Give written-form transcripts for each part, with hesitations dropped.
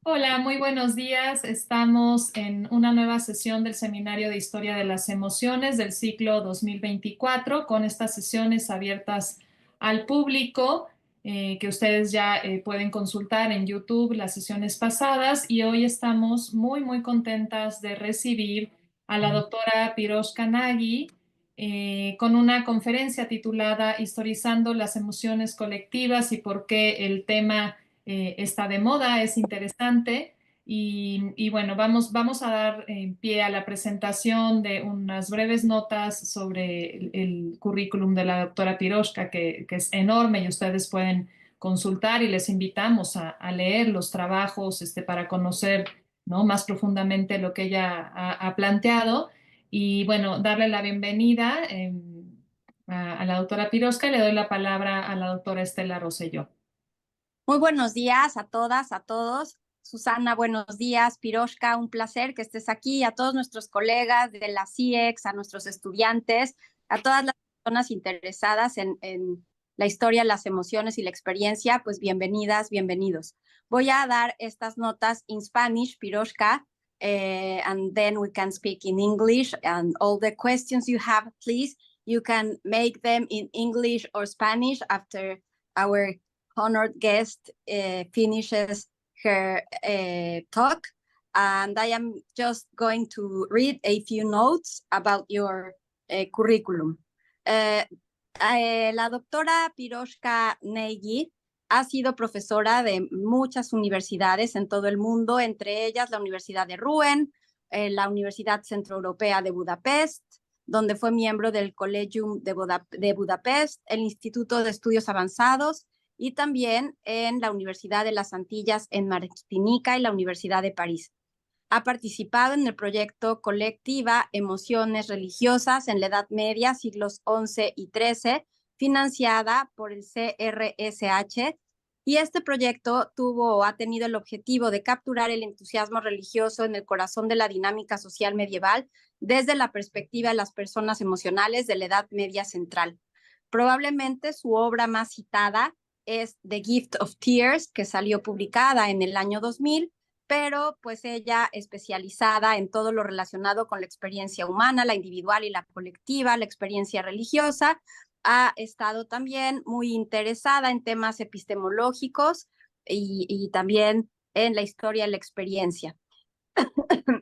Hola, muy buenos días. Estamos en una nueva sesión del Seminario de Historia de las Emociones del ciclo 2024 con estas sesiones abiertas al público que ustedes ya pueden consultar en YouTube las sesiones pasadas y hoy estamos muy contentas de recibir a la doctora Piroska Nagy con una conferencia titulada Historizando las emociones colectivas y por qué el tema está de moda, es interesante. Y bueno, vamos a dar pie a la presentación de unas breves notas sobre el currículum de la doctora Piroska, que es enorme y ustedes pueden consultar y les invitamos a leer los trabajos para conocer, ¿no?, más profundamente lo que ella ha planteado. Y bueno, darle la bienvenida a la doctora Piroska y le doy la palabra a la doctora Estela Rosselló. Muy buenos días a todas, a todos. Susana, buenos días. Piroska, un placer que estés aquí. A todos nuestros colegas de la CIEX, a nuestros estudiantes, a todas las personas interesadas en la historia, las emociones y la experiencia, pues bienvenidas, bienvenidos. Voy a dar estas notas in Spanish, Piroska, and then we can speak in English. And all the questions you have, please, you can make them in English or Spanish after our honored guest finishes her talk, and I am just going to read a few notes about your curriculum. La doctora Piroska Nagy ha sido profesora de muchas universidades en todo el mundo, entre ellas la Universidad de Rouen, la Universidad Centroeuropea de Budapest, donde fue miembro del Collegium de Budapest, el Instituto de Estudios Avanzados, y también en la Universidad de las Antillas en Martinica y la Universidad de París. Ha participado en el proyecto Colectiva Emociones Religiosas en la Edad Media, siglos XI y XIII, financiada por el CRSH, y este proyecto ha tenido el objetivo de capturar el entusiasmo religioso en el corazón de la dinámica social medieval desde la perspectiva de las personas emocionales de la Edad Media Central. Probablemente su obra más citada es The Gift of Tears, que salió publicada en el año 2000, pero pues ella especializada en todo lo relacionado con la experiencia humana, la individual y la colectiva, la experiencia religiosa, ha estado también muy interesada en temas epistemológicos y también en la historia de la experiencia.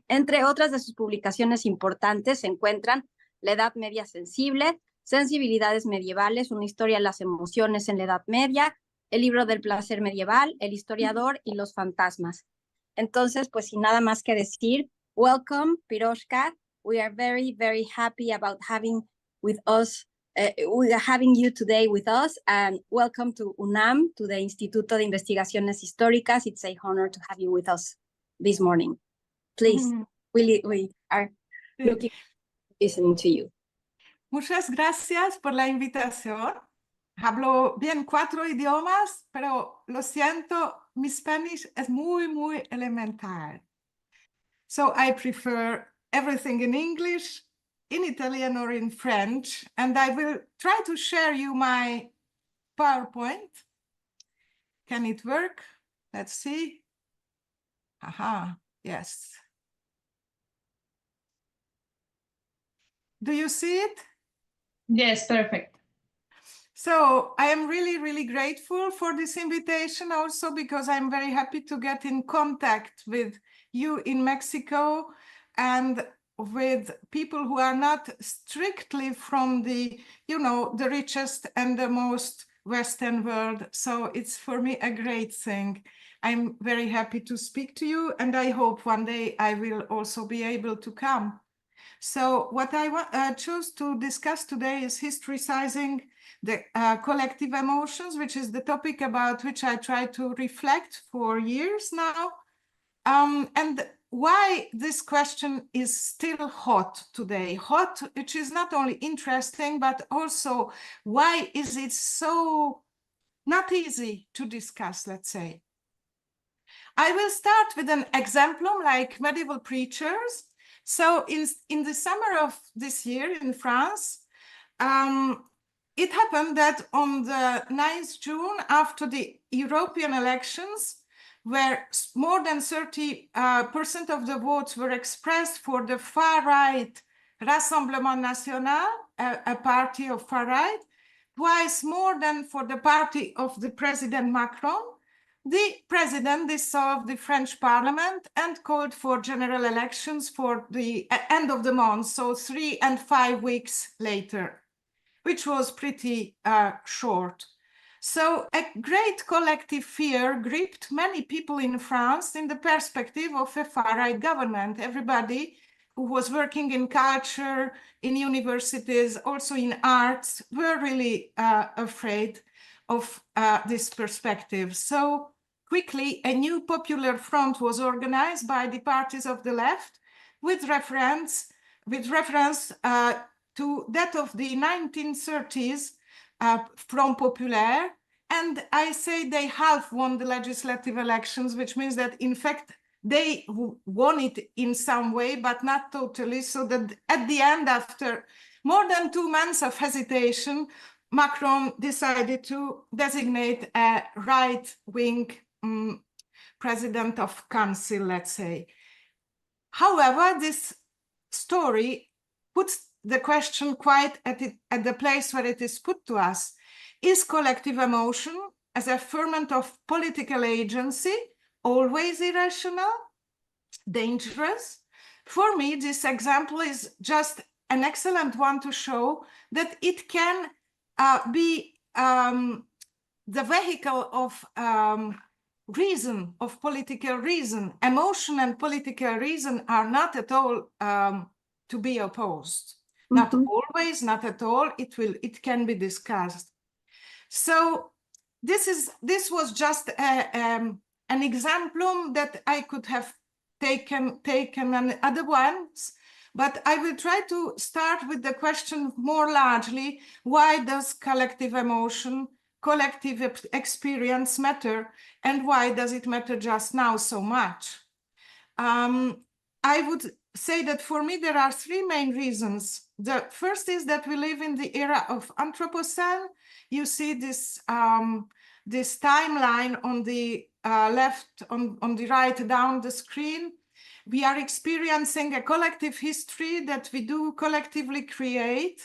Entre otras de sus publicaciones importantes se encuentran La Edad Media Sensible, Sensibilidades Medievales, una historia de las emociones en la Edad Media, el libro del placer medieval, El historiador y los fantasmas. Entonces, pues sin nada más que decir, welcome, Piroska. We are very happy about having you today with us, and welcome to UNAM, to the Instituto de Investigaciones Históricas. It's a honor to have you with us this morning. Please, we are looking to listening to you. Muchas gracias por la invitación. Hablo bien 4 idiomas, pero lo siento, mi Spanish es muy elemental. So I prefer everything in English, in Italian or in French, and I will try to share you my PowerPoint. Can it work? Let's see. Aha, yes. Do you see it? Yes, perfect. So I am really grateful for this invitation also, because I'm very happy to get in contact with you in Mexico and with people who are not strictly from the, the richest and the most Western world. So it's for me a great thing. I'm very happy to speak to you, and I hope one day I will also be able to come. So what I choose to discuss today is historicizing the collective emotions, which is the topic about which I try to reflect for years now. And why this question is still hot today. Hot, which is not only interesting, but also why is it so not easy to discuss, let's say. I will start with an exemplum like medieval preachers. So in the summer of this year in France, it happened that on the 9th June, after the European elections, where more than 30% of the votes were expressed for the far-right Rassemblement National, a party of far-right, twice more than for the party of the President Macron. The president dissolved the French parliament and called for general elections for the end of the month, so 3 and 5 weeks later, which was pretty short. So a great collective fear gripped many people in France in the perspective of a far-right government. Everybody who was working in culture, in universities, also in arts, were really afraid of this perspective. So quickly, a new popular front was organized by the parties of the left with reference to that of the 1930s Front Populaire, and I say they half won the legislative elections, which means that in fact they won it in some way, but not totally, so that at the end, after more than 2 months of hesitation, Macron decided to designate a right-wing president of council, let's say. However, this story puts the question quite at the place where it is put to us. Is collective emotion as a ferment of political agency always irrational, dangerous? For me, this example is just an excellent one to show that it can be the vehicle of reason, of political reason. Emotion and political reason are not at all to be opposed. Not always, not at all. It can be discussed. So this was just an example that I could have taken and other ones, but I will try to start with the question more largely: why does collective emotion, collective experience matter, and why does it matter just now so much? I would say that for me there are 3 main reasons. The first is that we live in the era of Anthropocene. You see this this timeline on the left, on the right down the screen. We are experiencing a collective history that we do collectively create,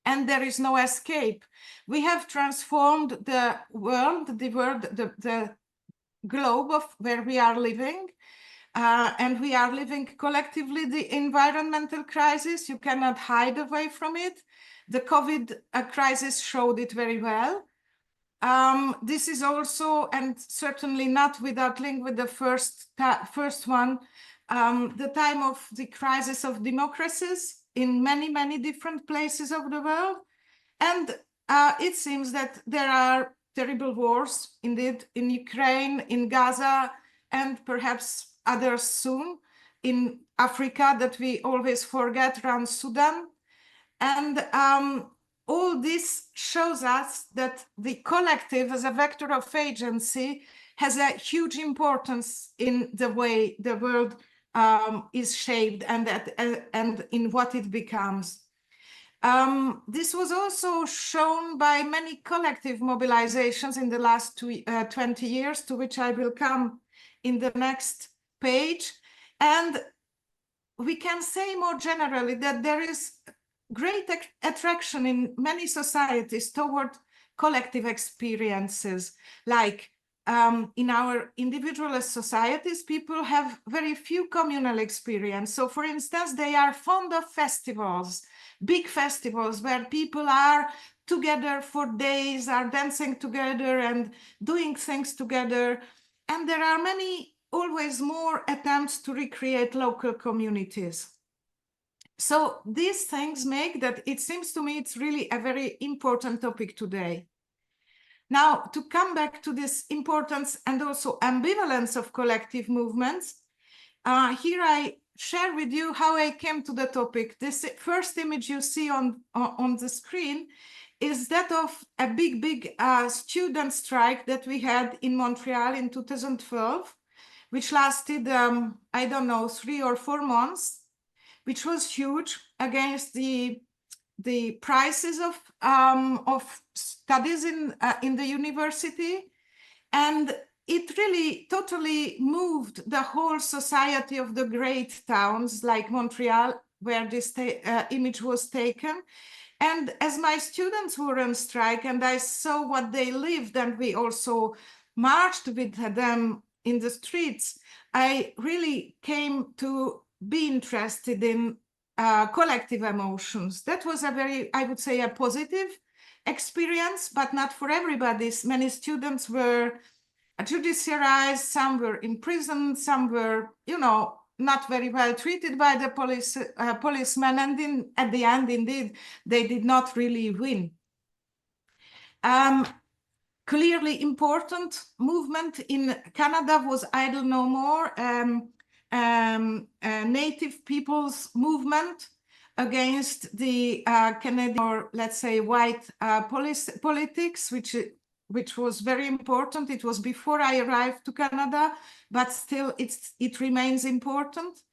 and there is no escape. We have transformed the world, the globe of where we are living, and we are living collectively the environmental crisis. You cannot hide away from it. The COVID crisis showed it very well. This is also, and certainly not without link with the first one, the time of the crisis of democracies in many, many different places of the world. And it seems that there are terrible wars, indeed, in Ukraine, in Gaza, and perhaps others soon, in Africa that we always forget, around Sudan. And all this shows us that the collective as a vector of agency has a huge importance in the way the world is shaped and in what it becomes. This was also shown by many collective mobilizations in the last 20 years, to which I will come in the next page. And we can say more generally that there is great attraction in many societies toward collective experiences. Like in our individualist societies, people have very few communal experience. So for instance, they are fond of festivals, big festivals where people are together for days, are dancing together and doing things together. And there are many, always more attempts to recreate local communities. So these things make that it seems to me it's really a very important topic today. Now, to come back to this importance and also ambivalence of collective movements, here I share with you how I came to the topic. This first image you see on the screen is that of a big student strike that we had in Montreal in 2012, which lasted, I don't know, 3 or 4 months, which was huge, against the prices of studies in the university. And it really totally moved the whole society of the great towns like Montreal, where this image was taken. And as my students were on strike and I saw what they lived, and we also marched with them in the streets, I really came to be interested in collective emotions. That was a very, I would say, a positive experience, but not for everybody. Many students were judiciarized, some were imprisoned, some were, you know, not very well treated by the policemen, and at the end, indeed, they did not really win. Clearly important movement in Canada was Idle No More, Native people's movement against the Canadian, or let's say white politics, which was very important. It was before I arrived to Canada, but still it remains important.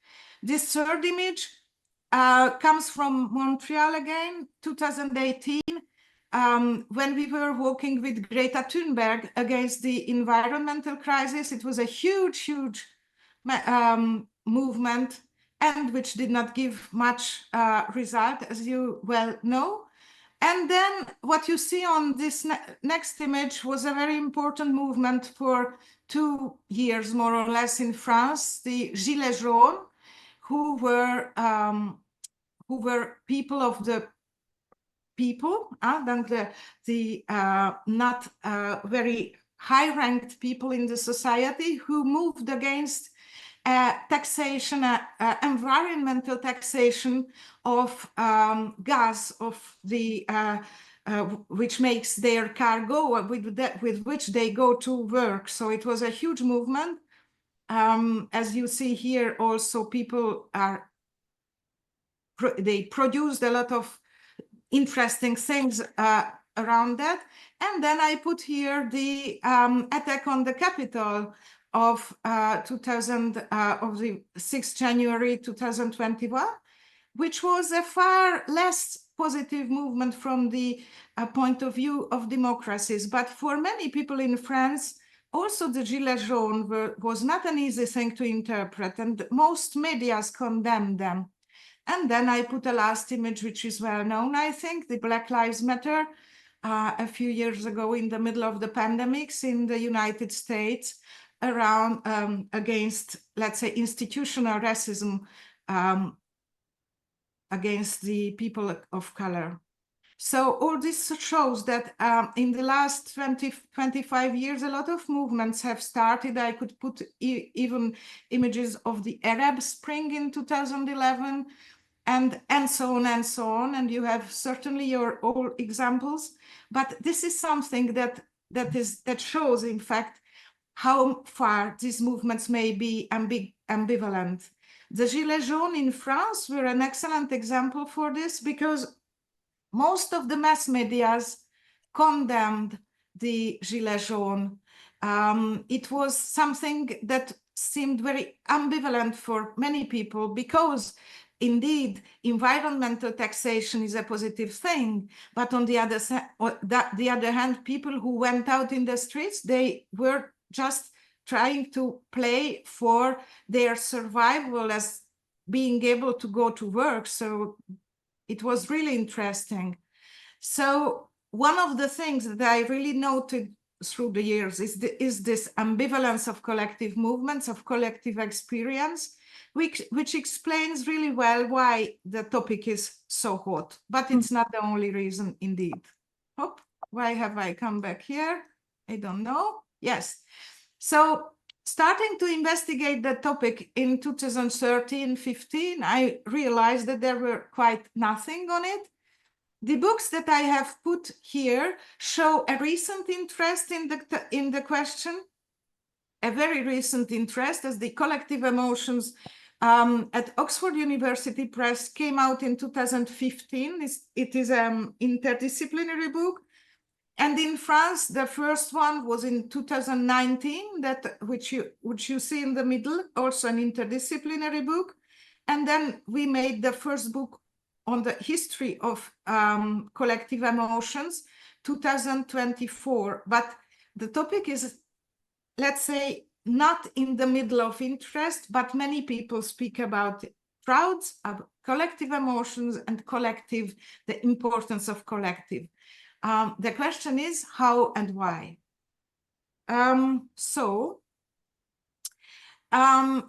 This third image comes from Montreal again, 2018, when we were working with Greta Thunberg against the environmental crisis. It was a huge, huge movement, and which did not give much result, as you well know. And then what you see on this next image was a very important movement for 2 years, more or less, in France, the Gilets jaunes, who were people of the people, the not very high-ranked people in the society, who moved against taxation, environmental taxation of gas, of the which makes their car go, with which they go to work. So it was a huge movement. As you see here, also people they produced a lot of interesting things around that. And then I put here the attack on the Capitol of of the 6th January 2021, which was a far less positive movement from the point of view of democracies. But for many people in France, also the Gilets jaunes was not an easy thing to interpret, and most medias condemned them. And then I put a last image, which is well known, I think, the Black Lives Matter, a few years ago in the middle of the pandemics in the United States, around against, let's say, institutional racism against the people of color. So all this shows that in the last 25 years, a lot of movements have started. I could put even images of the Arab Spring in 2011, and so on and so on. And you have certainly your own examples. But this is something that shows, in fact, how far these movements may be ambivalent. The Gilets jaunes in France were an excellent example for this, because most of the mass medias condemned the Gilets jaunes. It was something that seemed very ambivalent for many people, because indeed environmental taxation is a positive thing, but on the other hand, people who went out in the streets, they were just trying to play for their survival as being able to go to work. So it was really interesting. So one of the things that I really noted through the years is this ambivalence of collective movements, of collective experience, which explains really well why the topic is so hot. But it's not the only reason, indeed. Why have I come back here? I don't know. Yes. So starting to investigate the topic in 2013-15, I realized that there were quite nothing on it. The books that I have put here show a recent interest in the question, a very recent interest, as the Collective Emotions at Oxford University Press came out in 2015. It is an interdisciplinary book. And in France, the first one was in 2019, which you see in the middle, also an interdisciplinary book. And then we made the first book on the history of collective emotions, 2024. But the topic is let's say, not in the middle of interest, but many people speak about crowds, collective emotions, and the importance of collective. The question is how and why.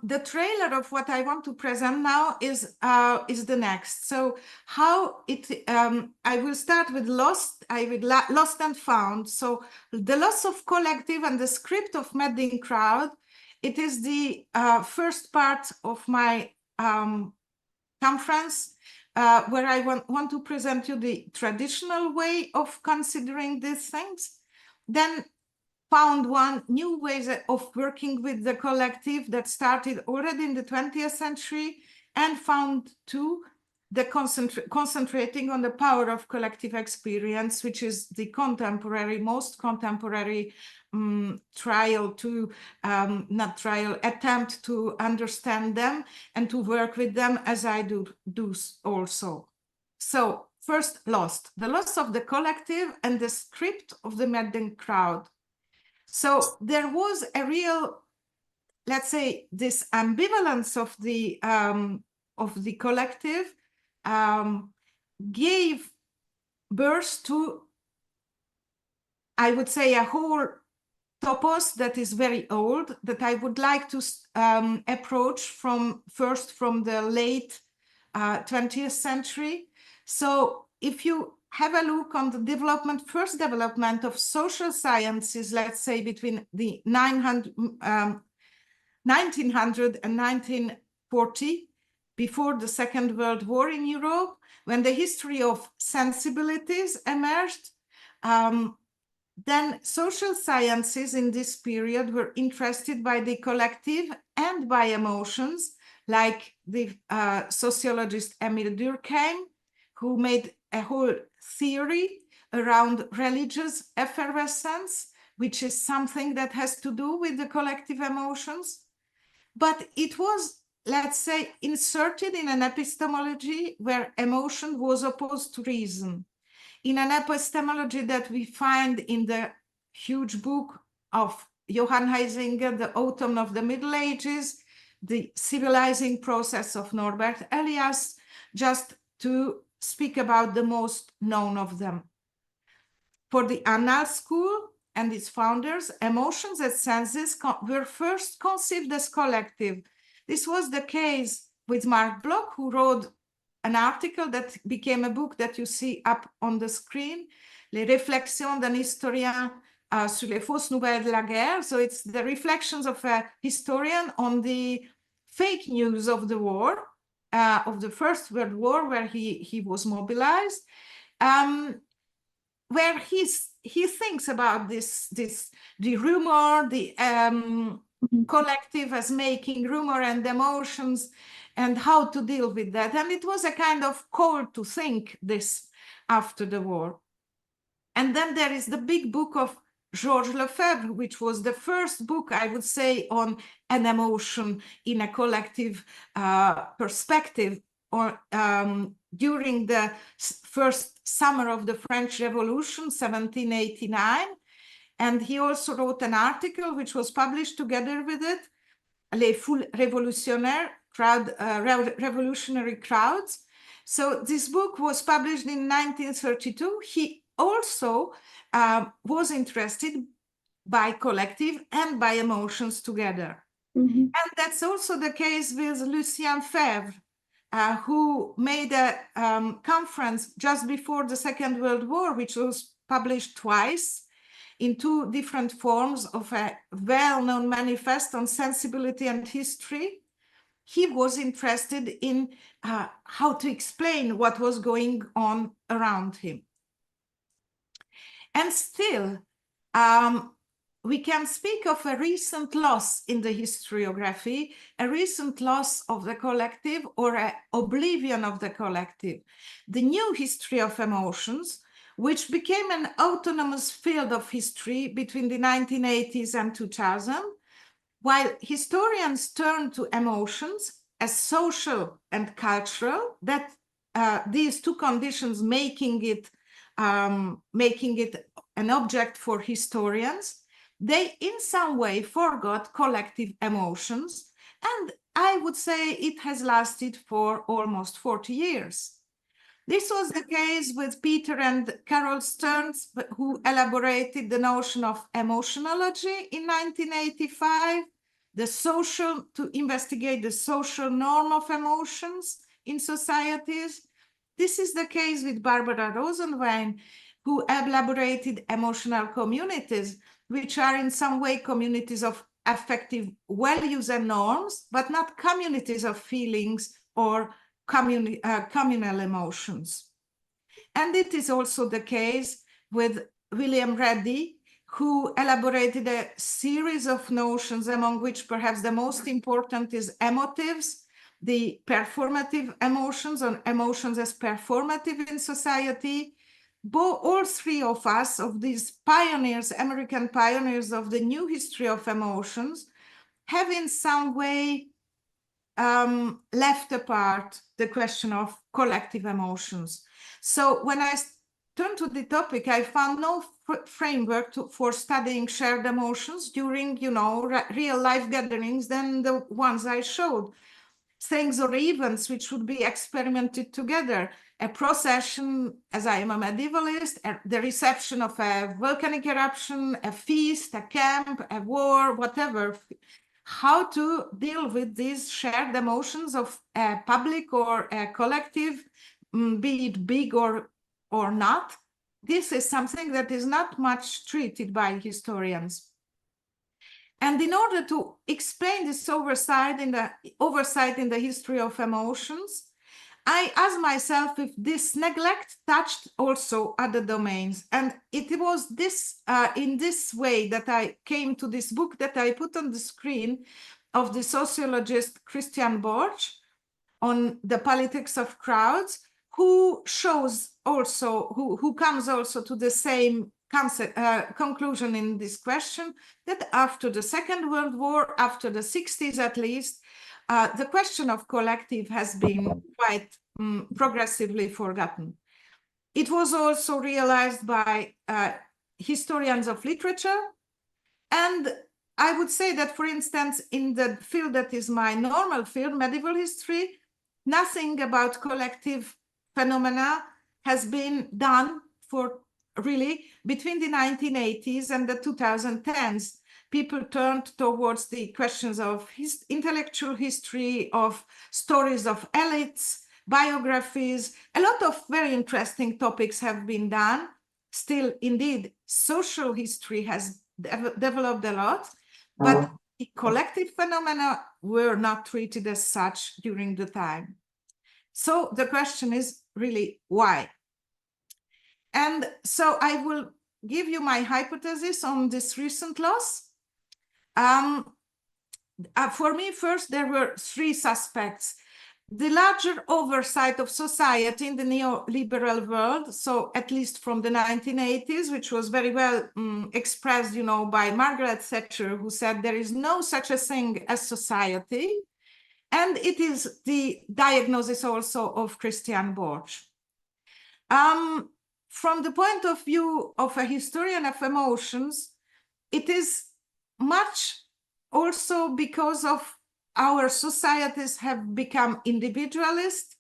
The trailer of what I want to present now is the next. So how it, I will start with lost and found. So the loss of collective and the script of meddling crowd, it is the first part of my conference where I want to present you the traditional way of considering these things. Then found one new ways of working with the collective that started already in the 20th century, and found two, the concentrating on the power of collective experience, which is the most contemporary attempt to understand them and to work with them, as I do also. So first, the loss of the collective and the script of the meddling crowd. So there was a real, let's say, this ambivalence of the collective gave birth to, I would say, a whole topos that is very old, that I would like to approach from the late 20th century. So if you have a look on the first development of social sciences, let's say between the 1900 and 1940, before the Second World War in Europe, when the history of sensibilities emerged, then social sciences in this period were interested by the collective and by emotions, like the sociologist Emile Durkheim, who made a whole theory around religious effervescence, which is something that has to do with the collective emotions. But it was, let's say, inserted in an epistemology where emotion was opposed to reason, in an epistemology that we find in the huge book of Johann Huizinga, The Autumn of the Middle Ages, The Civilizing Process of Norbert Elias, just to speak about the most known of them. For the Annal School and its founders, emotions and senses were first conceived as collective. This was the case with Marc Bloch, who wrote an article that became a book that you see up on the screen, Les réflexions d'un historien sur les fausses nouvelles de la guerre. So it's the reflections of a historian on the fake news of the war, of the First World War, where he was mobilized, where he thinks about the rumor, the collective as making rumor and emotions, and how to deal with that. And it was a kind of call to think this after the war. And then there is the big book of Georges Lefebvre, which was the first book, I would say, on an emotion in a collective perspective, or during the first summer of the French Revolution, 1789. And he also wrote an article which was published together with it, Les Foules Révolutionnaires, Revolutionary Crowds. So this book was published in 1932. He also was interested by collective and by emotions together. Mm-hmm. And that's also the case with Lucien Febvre, who made a conference just before the Second World War, which was published twice in two different forms of a well-known manifest on sensibility and history. He was interested in how to explain what was going on around him. And still, we can speak of a recent loss in the historiography, a recent loss of the collective, or an oblivion of the collective. The new history of emotions, which became an autonomous field of history between the 1980s and 2000, while historians turn to emotions as social and cultural, that these two conditions making it an object for historians, they in some way forgot collective emotions, and I would say it has lasted for almost 40 years. This was the case with Peter and Carol Stearns, who elaborated the notion of emotionology in 1985, to investigate the social norm of emotions in societies. This is the case with Barbara Rosenwein, who elaborated emotional communities, which are in some way communities of affective values and norms, but not communities of feelings or communal emotions. And it is also the case with William Reddy, who elaborated a series of notions, among which perhaps the most important is emotives, the performative emotions, or emotions as performative in society. All three of us, of these pioneers, American pioneers of the new history of emotions, have in some way left apart the question of collective emotions. So when I turned to the topic, I found no framework for studying shared emotions during, real life gatherings than the ones I showed. Things or events which would be experimented together. A procession, as I am a medievalist, the reception of a volcanic eruption, a feast, a camp, a war, whatever. How to deal with these shared emotions of a public or a collective, be it big or not. This is something that is not much treated by historians. And in order to explain this oversight in the history of emotions, I asked myself if this neglect touched also other domains. And it was this in this way that I came to this book that I put on the screen of the sociologist Christian Borch on the politics of crowds, who shows also, who comes also to the same conclusion in this question, that after the Second World War, after the 60s at least, the question of collective has been quite progressively forgotten. It was also realized by historians of literature. And I would say that, for instance, in the field that is my normal field, medieval history, nothing about collective phenomena has been done for really between the 1980s and the 2010s. People turned towards the questions of intellectual history, of stories of elites, biographies. A lot of very interesting topics have been done. Still, indeed, social history has developed a lot, but the collective phenomena were not treated as such during the time. So the question is really why? And so I will give you my hypothesis on this recent loss. For me, first, there were three suspects. The larger oversight of society in the neoliberal world, so at least from the 1980s, which was very well expressed, by Margaret Thatcher, who said there is no such a thing as society. And it is the diagnosis also of Christian Borch. From the point of view of a historian of emotions, it is much also because of our societies have become individualist.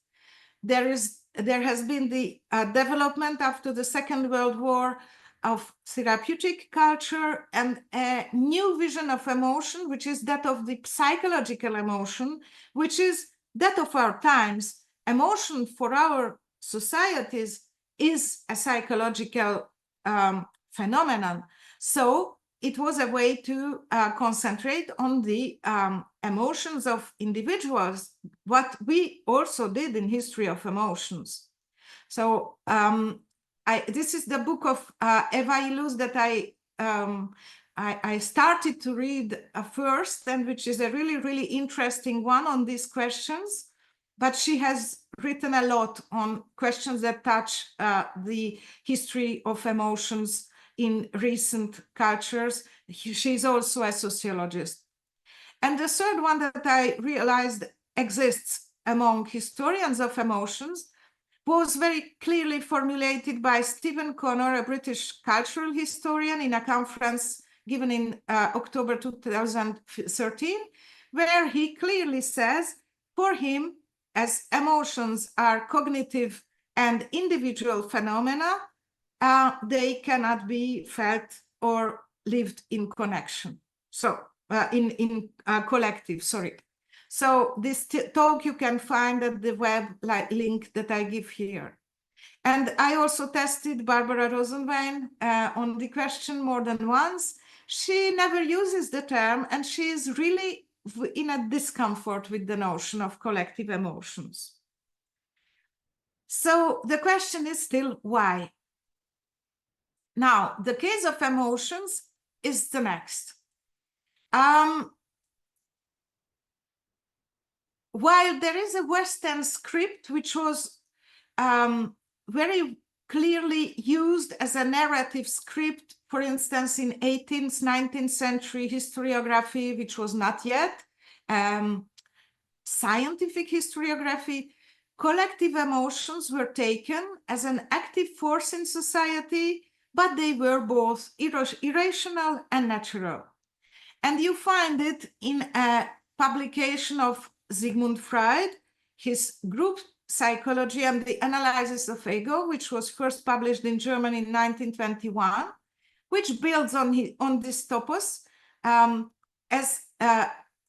There has been the development after the Second World War of therapeutic culture and a new vision of emotion, which is that of the psychological emotion, which is that of our times. Emotion for our societies is a psychological phenomenon. So it was a way to concentrate on the emotions of individuals, what we also did in History of Emotions. So this is the book of Eva Illouz that I started to read first, and which is a really, really interesting one on these questions. But she has written a lot on questions that touch the history of emotions in recent cultures. She's also a sociologist. And the third one that I realized exists among historians of emotions was very clearly formulated by Stephen Connor, a British cultural historian, in a conference given in October 2013, where he clearly says, for him, as emotions are cognitive and individual phenomena, they cannot be felt or lived in connection. So in collective, sorry. So this talk you can find at the web link that I give here. And I also tested Barbara Rosenwein on the question more than once. She never uses the term, and she is really in a discomfort with the notion of collective emotions. So the question is still why? Now, the case of emotions is the next. While there is a Western script which was very clearly used as a narrative script, for instance, in 18th, 19th century historiography, which was not yet scientific historiography, collective emotions were taken as an active force in society, but they were both irrational and natural. And you find it in a publication of Sigmund Freud, his group Psychology and the Analysis of Ego, which was first published in Germany in 1921, which builds on this topos as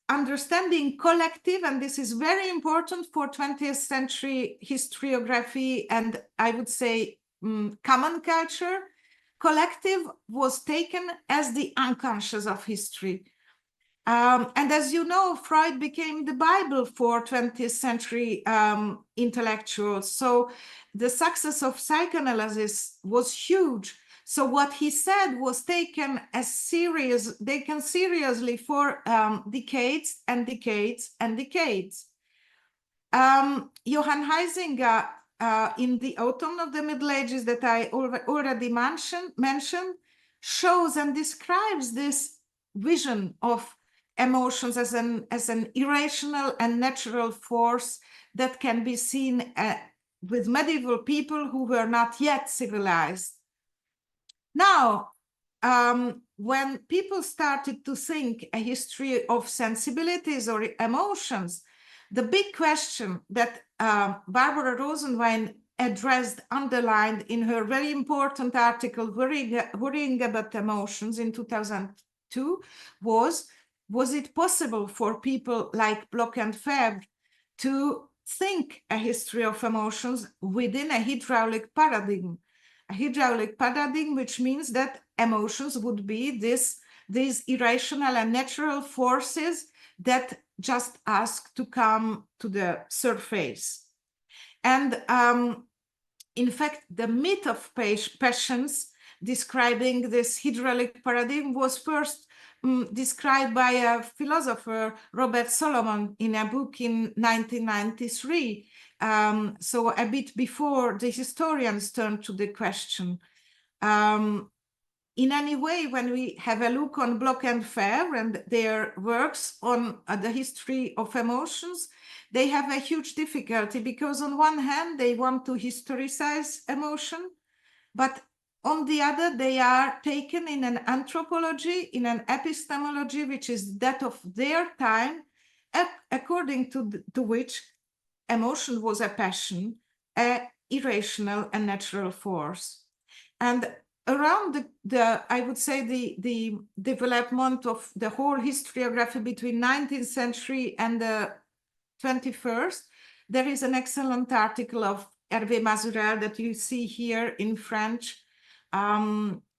understanding collective, and this is very important for 20th century historiography and I would say common culture. Collective was taken as the unconscious of history. And as you know, Freud became the Bible for 20th century intellectuals. So the success of psychoanalysis was huge. So what he said was taken seriously for decades and decades and decades. Johann Huizinga, in The Autumn of the Middle Ages that I already mentioned, shows and describes this vision of emotions as an irrational and natural force that can be seen with medieval people who were not yet civilized. Now, when people started to think a history of sensibilities or emotions, the big question that Barbara Rosenwein underlined in her very important article, Worrying About Emotions in 2002, was it possible for people like Bloch and Febvre to think a history of emotions within a hydraulic paradigm? A hydraulic paradigm, which means that emotions would be these irrational and natural forces that just ask to come to the surface. And in fact, the myth of passions describing this hydraulic paradigm was first described by a philosopher, Robert Solomon, in a book in 1993. So a bit before the historians turned to the question. In any way, when we have a look on Bloch and Febvre and their works on the history of emotions, they have a huge difficulty because on one hand, they want to historicize emotion, but on the other, they are taken in an anthropology, in an epistemology, which is that of their time, according to which emotion was a passion, a irrational and natural force. And around I would say the development of the whole historiography between 19th century and the 21st, there is an excellent article of Hervé Mazurel that you see here in French,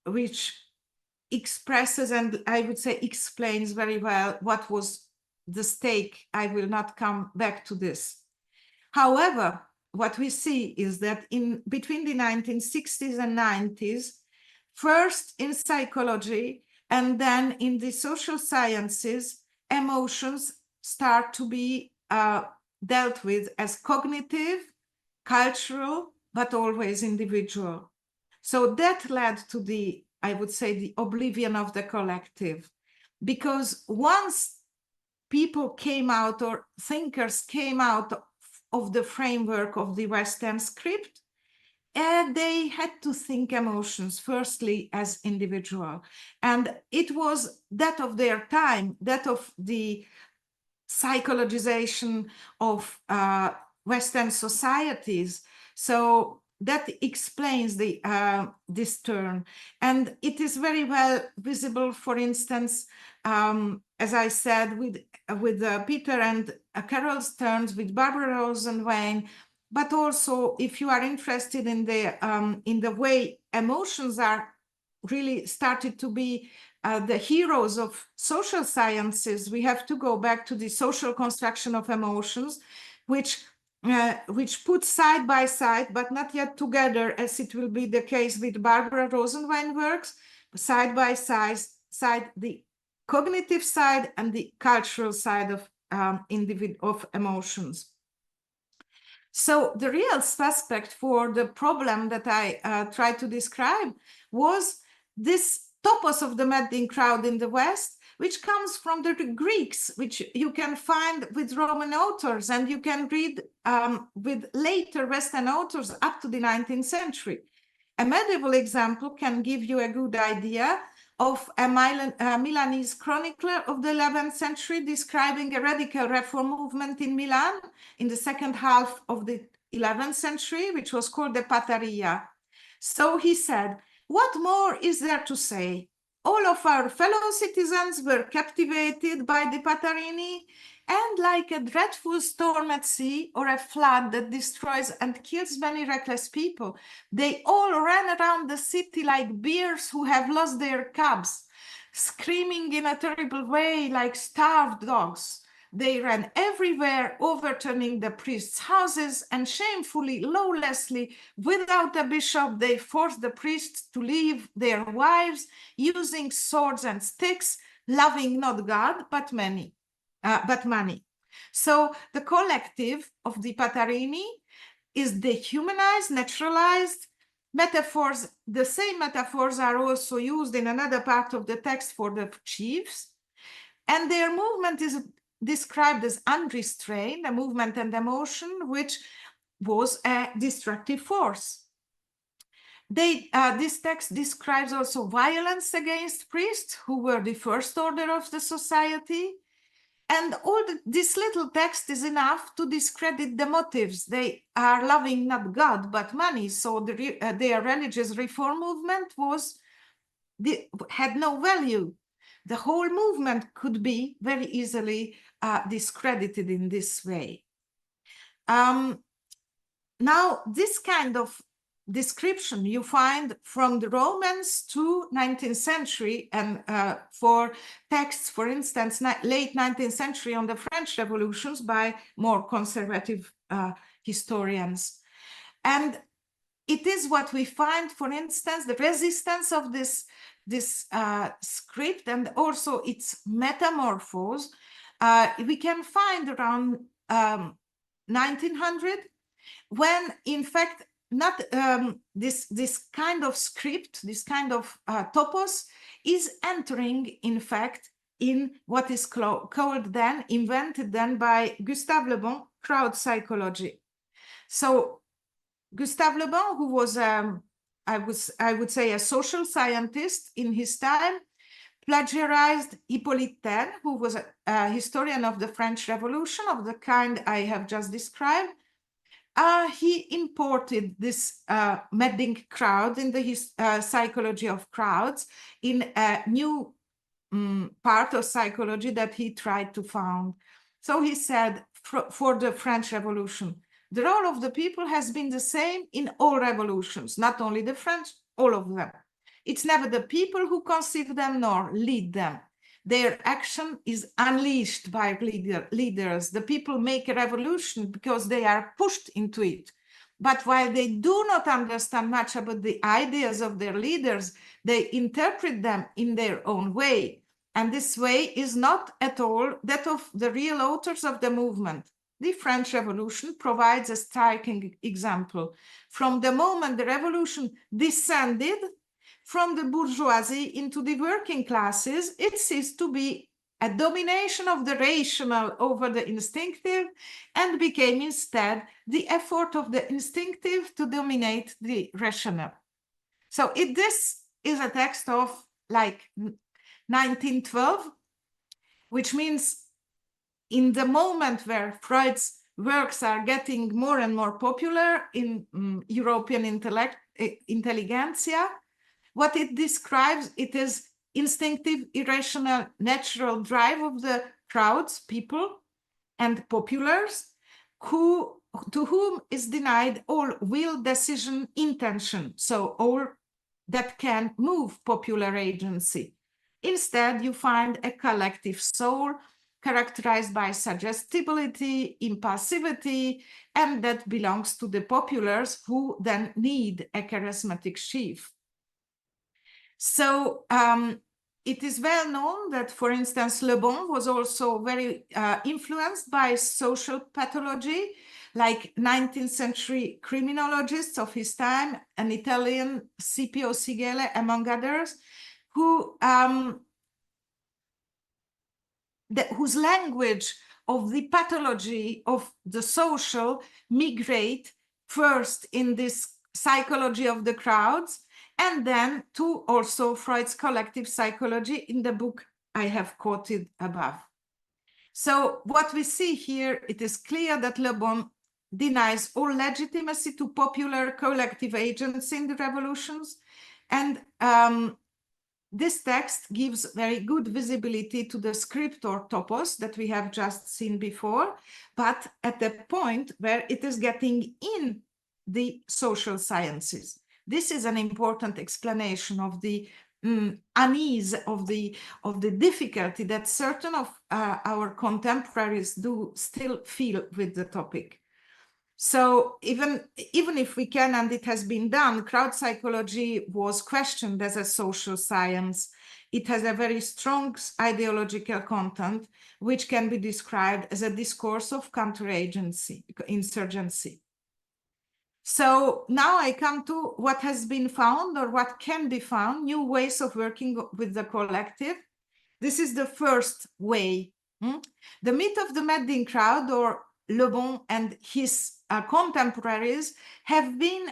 which expresses and I would say explains very well what was the stake. I will not come back to this. However, what we see is that between the 1960s and 90s, first in psychology and then in the social sciences, emotions start to be dealt with as cognitive, cultural, but always individual. So that led to I would say, the oblivion of the collective. Because once people came out or thinkers came out of the framework of the Western script, And they had to think emotions firstly as individual. And it was that of their time, that of the psychologization of Western societies. So that explains this turn. And it is very well visible, for instance, as I said, with Peter and Carol's turns, with Barbara Rosenwein, but also if you are interested in the way emotions are really started to be the heroes of social sciences, we have to go back to the social construction of emotions, which put side by side, but not yet together, as it will be the case with Barbara Rosenwein works, side by side, the cognitive side and the cultural side of emotions. So the real suspect for the problem that I tried to describe was this topos of the meddling crowd in the West, which comes from the Greeks, which you can find with Roman authors, and you can read with later Western authors up to the 19th century. A medieval example can give you a good idea of a Milanese chronicler of the 11th century describing a radical reform movement in Milan in the second half of the 11th century, which was called the Pataria. So he said, "What more is there to say? All of our fellow citizens were captivated by the Patarini, and like a dreadful storm at sea or a flood that destroys and kills many reckless people, they all ran around the city like bears who have lost their cubs, screaming in a terrible way like starved dogs. They ran everywhere, overturning the priests' houses, and shamefully, lawlessly, without a bishop, they forced the priests to leave their wives, using swords and sticks, loving not God, but money. So the collective of the Patarini is dehumanized, naturalized. Metaphors, the same metaphors are also used in another part of the text for the chiefs. And their movement is described as unrestrained, a movement and emotion, which was a destructive force. This text describes also violence against priests, who were the first order of the society. And this little text is enough to discredit the motives. They are loving not God, but money. So their religious reform movement had no value. The whole movement could be very easily discredited in this way. Now, this kind of description you find from the Romans to 19th century, and for texts, for instance, late 19th century on the French revolutions by more conservative historians. And it is what we find, for instance, the resistance of this script and also its metamorphose. We can find around 1900, when in fact not this kind of script, this kind of topos is entering in fact in what is invented then by Gustave Le Bon, crowd psychology. So Gustave Le Bon, who was I would say a social scientist in his time, plagiarized Hippolyte Taine, who was a historian of the French Revolution of the kind I have just described. He imported this meddling crowd in the psychology of crowds in a new part of psychology that he tried to found. So he said, for the French Revolution, the role of the people has been the same in all revolutions, not only the French, all of them. It's never the people who conceive them nor lead them. Their action is unleashed by leaders. The people make a revolution because they are pushed into it. But while they do not understand much about the ideas of their leaders, they interpret them in their own way. And this way is not at all that of the real authors of the movement. The French Revolution provides a striking example. From the moment the revolution descended from the bourgeoisie into the working classes, it ceased to be a domination of the rational over the instinctive, and became instead the effort of the instinctive to dominate the rational. So this is a text of like 1912, which means in the moment where Freud's works are getting more and more popular in European intelligentsia, what it describes, it is instinctive, irrational, natural drive of the crowds, people, and populars, to whom is denied all will, decision, intention, so all that can move popular agency. Instead, you find a collective soul characterized by suggestibility, impulsivity, and that belongs to the populars who then need a charismatic chief. So it is well known that, for instance, Le Bon was also very influenced by social pathology, like 19th century criminologists of his time, an Italian, Scipio Sigele, among others, who whose language of the pathology of the social migrate first in this psychology of the crowds, and then to also Freud's collective psychology in the book I have quoted above. So what we see here, it is clear that Le Bon denies all legitimacy to popular collective agency in the revolutions, and this text gives very good visibility to the script or topos that we have just seen before, but at the point where it is getting in the social sciences. This is an important explanation of the unease, of the difficulty that certain of our contemporaries do still feel with the topic. So even if we can, and it has been done, crowd psychology was questioned as a social science. It has a very strong ideological content, which can be described as a discourse of counteragency, insurgency. So now I come to what has been found, or what can be found, new ways of working with the collective. This is the first way. The myth of the madding crowd, or Le Bon and his contemporaries, have been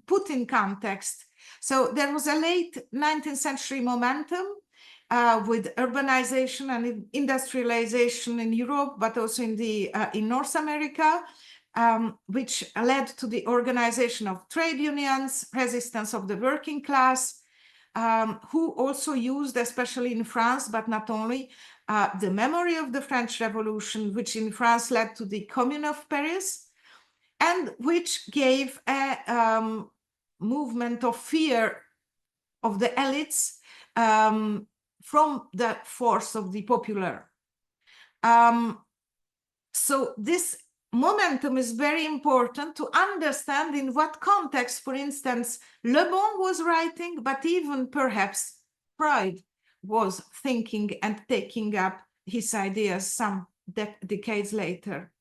put in context. So there was a late 19th century momentum with urbanization and industrialization in Europe, but also in North America, which led to the organization of trade unions, resistance of the working class, who also used, especially in France, but not only, the memory of the French Revolution, which in France led to the Commune of Paris, and which gave a movement of fear of the elites from the force of the popular. So this momentum is very important to understand in what context, for instance, Le Bon was writing, but even perhaps Freud was thinking and taking up his ideas some decades later.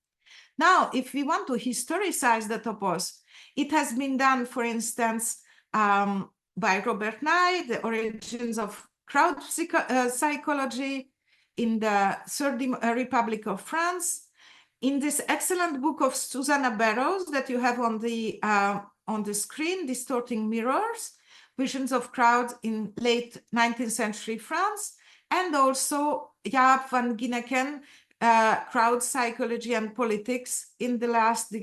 Now, if we want to historicize the topos, it has been done, for instance, by Robert Nye, The Origins of Crowd Psychology, in the Third Republic of France, in this excellent book of Susanna Barrows that you have on the screen, Distorting Mirrors, Visions of Crowds in Late 19th Century France, and also Jaap van Ginneken, Crowd Psychology and Politics in the last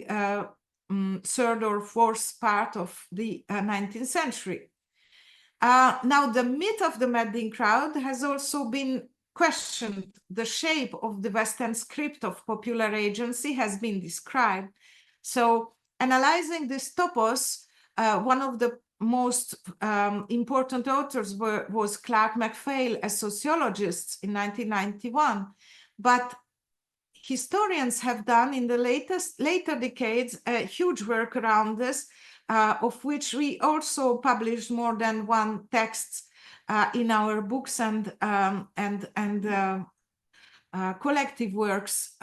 third or fourth part of the 19th century. Now, the myth of the madding crowd has also been questioned. The shape of the Western script of popular agency has been described. So, analyzing this topos, one of the most important authors was Clark MacPhail, a sociologist, in 1991. But historians have done in the later decades a huge work around this, of which we also published more than one text in our books and collective works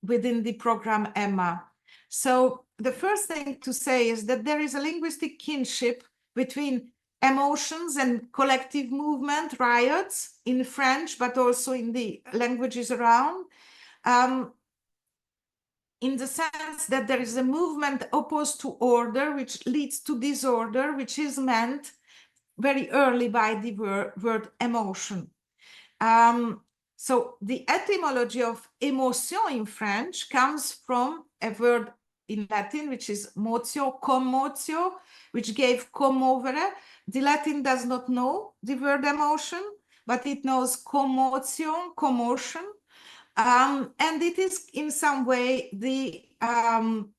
within the program EMMA. So the first thing to say is that there is a linguistic kinship between emotions and collective movement, riots in French, but also in the languages around, in the sense that there is a movement opposed to order, which leads to disorder, which is meant very early by the word emotion. So the etymology of émotion in French comes from a word in Latin, which is motio, commotio, which gave commovere. The Latin does not know the word emotion, but it knows commotion, commotion. And it is in some way the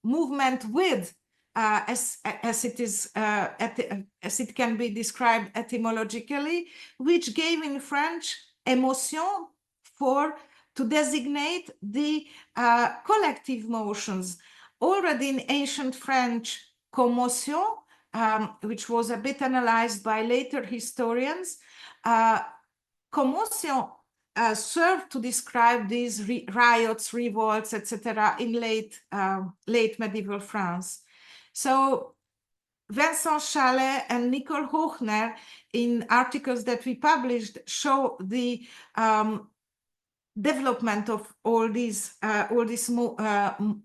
movement with, as it can be described etymologically, which gave in French émotion to designate the collective motions. Already in ancient French, commotion, which was a bit analyzed by later historians, commotion served to describe these riots, revolts, etc., in late medieval France. So Vincent Chalet and Nicole Hochner, in articles that we published, show the development of all this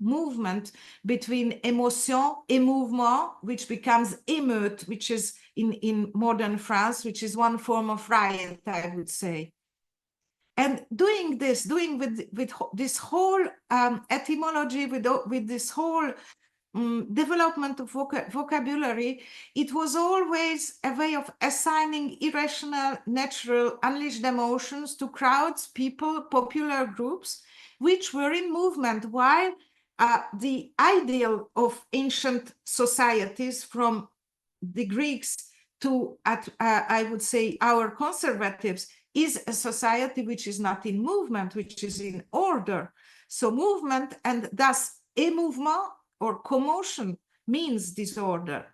movement between émotion, émouvement, which becomes émeute, which is in modern France, which is one form of riot, I would say. And doing with this whole etymology, with this whole development of vocabulary, it was always a way of assigning irrational, natural, unleashed emotions to crowds, people, popular groups, which were in movement, while the ideal of ancient societies, from the Greeks to, I would say, our conservatives, is a society which is not in movement, which is in order. So movement, and thus émouvement or commotion, means disorder.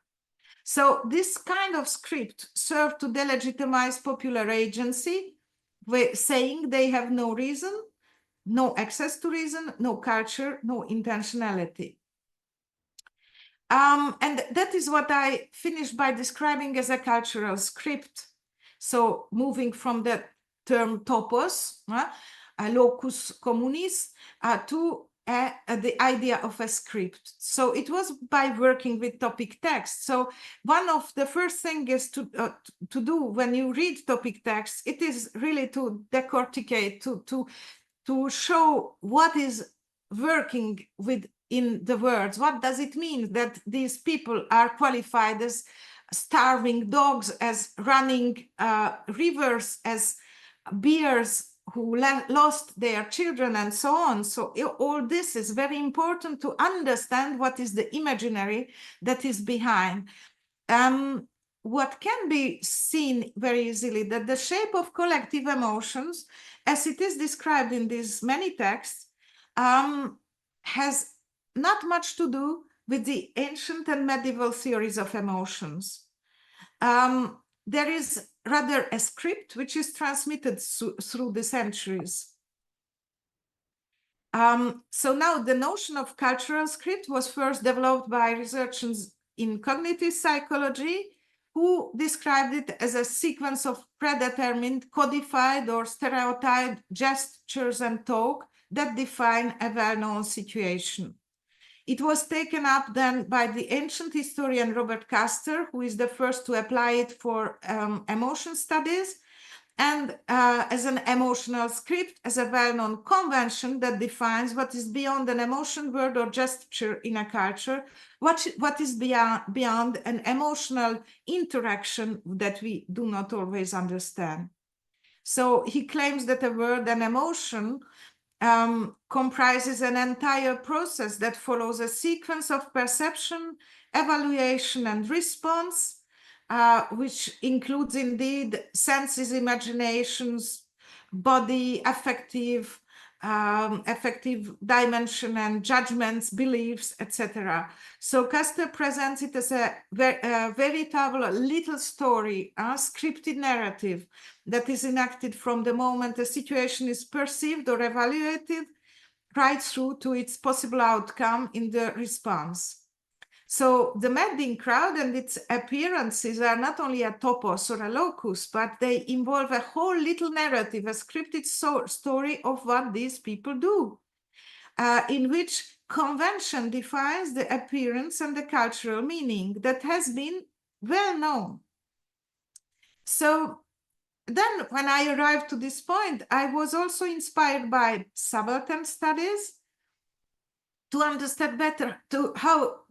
So this kind of script served to delegitimize popular agency, saying they have no reason, no access to reason, no culture, no intentionality. And that is what I finished by describing as a cultural script. So moving from the term topos, locus communis, to the idea of a script. So it was by working with topic text. So one of the first things is to do when you read topic text, it is really to decorticate, to show what is working in the words. What does it mean that these people are qualified as starving dogs, as running rivers, as bears who lost their children, and so on? So all this is very important to understand what is the imaginary that is behind. What can be seen very easily, that the shape of collective emotions, as it is described in these many texts, has not much to do with the ancient and medieval theories of emotions. There is rather a script which is transmitted through the centuries. So now the notion of cultural script was first developed by researchers in cognitive psychology, who described it as a sequence of predetermined, codified, or stereotyped gestures and talk that define a well-known situation. It was taken up then by the ancient historian Robert Castor, who is the first to apply it for emotion studies, and as an emotional script, as a well-known convention that defines what is beyond an emotion, word, or gesture in a culture, what is beyond an emotional interaction that we do not always understand. So he claims that a word, an emotion, comprises an entire process that follows a sequence of perception, evaluation, and response, which includes indeed senses, imaginations, body, affective dimension, and judgments, beliefs, etc. So Castor presents it as a veritable little story, a scripted narrative that is enacted from the moment a situation is perceived or evaluated right through to its possible outcome in the response. So the madding crowd and its appearances are not only a topos or a locus, but they involve a whole little narrative, a scripted story of what these people do, in which convention defines the appearance and the cultural meaning that has been well known. So then when I arrived to this point, I was also inspired by subaltern studies to understand better how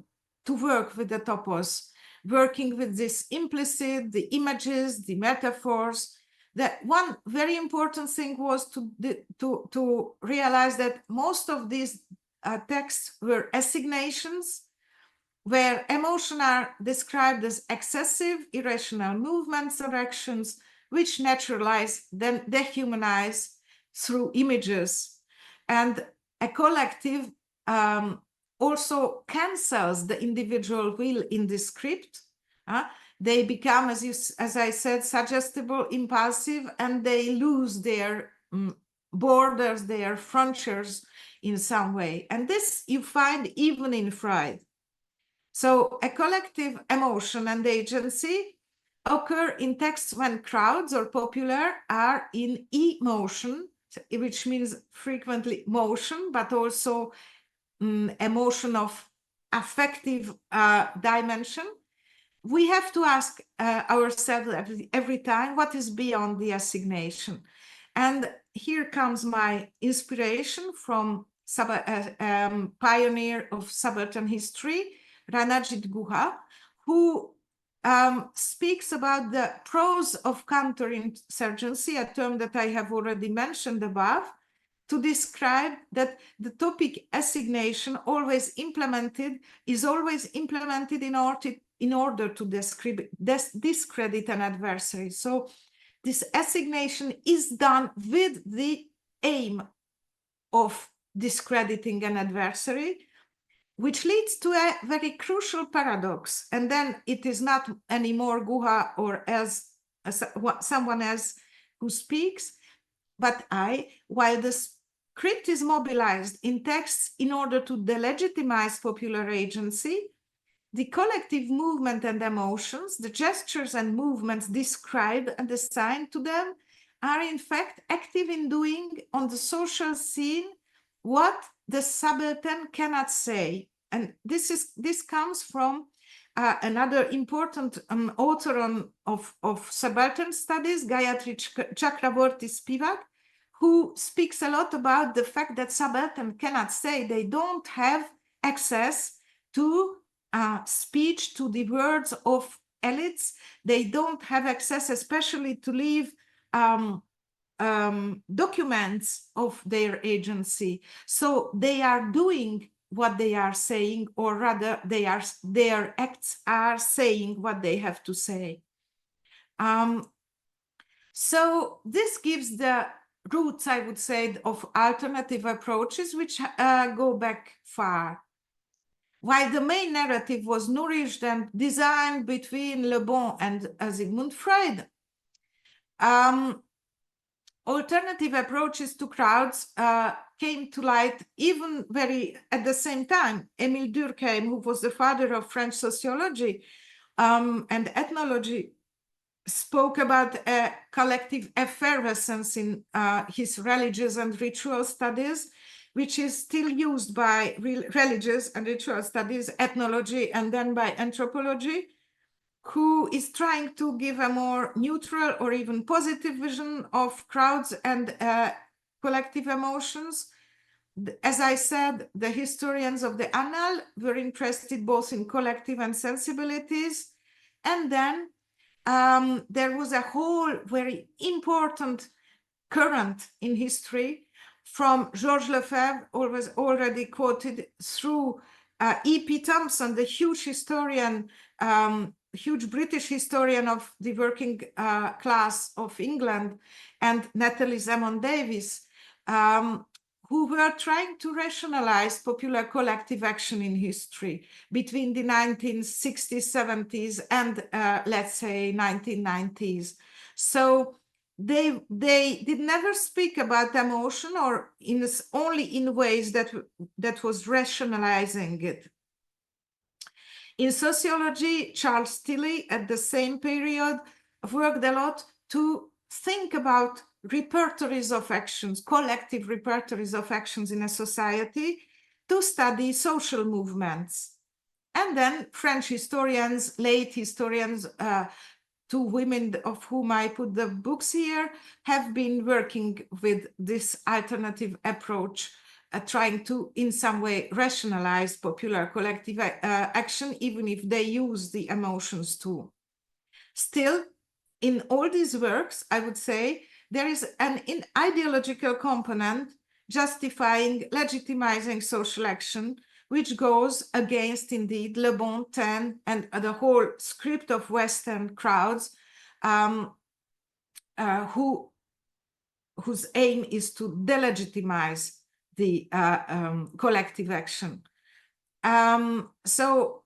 to work with the topos, working with this implicit, the images, the metaphors. That one very important thing was to realize that most of these texts were assignations, where emotions are described as excessive, irrational movements or actions, which naturalize, then dehumanize through images. And a collective also cancels the individual will in the script. They become, as I said, suggestible, impulsive, and they lose their borders, their frontiers in some way. And this you find even in Freud. So a collective emotion and agency occur in texts when crowds or popular are in emotion, which means frequently motion, but also emotion of affective dimension. We have to ask ourselves every time, what is beyond the assignation? And here comes my inspiration from pioneer of subaltern history, Ranajit Guha, who speaks about the prose of counterinsurgency, a term that I have already mentioned above, to describe that the topic assignation is always implemented in order to discredit an adversary. So this assignation is done with the aim of discrediting an adversary, which leads to a very crucial paradox. And then it is not anymore Guha or someone else who speaks, but while the script is mobilized in texts in order to delegitimize popular agency, the collective movement and emotions, the gestures and movements described and assigned to them, are in fact active in doing on the social scene what the subaltern cannot say. And this comes from anher important author of subaltern studies, Gayatri Chakraborty-Spivak, who speaks a lot about the fact that subaltern cannot say, they don't have access to speech, to the words of elites. They don't have access, especially to leave documents of their agency. So they are doing what they are saying, or rather their acts are saying what they have to say. So this gives the roots, I would say, of alternative approaches, which go back far. While the main narrative was nourished and designed between Le Bon and Sigmund Freud, alternative approaches to crowds came to light even at the same time. Émile Durkheim, who was the father of French sociology and ethnology, spoke about a collective effervescence in his religious and ritual studies, which is still used by religious and ritual studies, ethnology, and then by anthropology, who is trying to give a more neutral or even positive vision of crowds and collective emotions. As I said, the historians of the Annal were interested both in collective and sensibilities. And then there was a whole very important current in history from Georges Lefebvre, already quoted, through E.P. Thompson, the huge historian, huge British historian of the working class of England, and Natalie Zemon Davis, who were trying to rationalize popular collective action in history between the 1960s, 70s, and let's say 1990s. So they did never speak about emotion, or only in ways that was rationalizing it. In sociology, Charles Tilly, at the same period, worked a lot to think about repertories of actions, collective repertories of actions in a society, to study social movements. And then French historians, late historians, two women of whom I put the books here, have been working with this alternative approach, trying to, in some way, rationalize popular collective action, even if they use the emotions too. Still, in all these works, I would say, there is an ideological component justifying, legitimizing social action, which goes against, indeed, Le Bon Temps and the whole script of Western crowds, whose aim is to delegitimize the collective action. So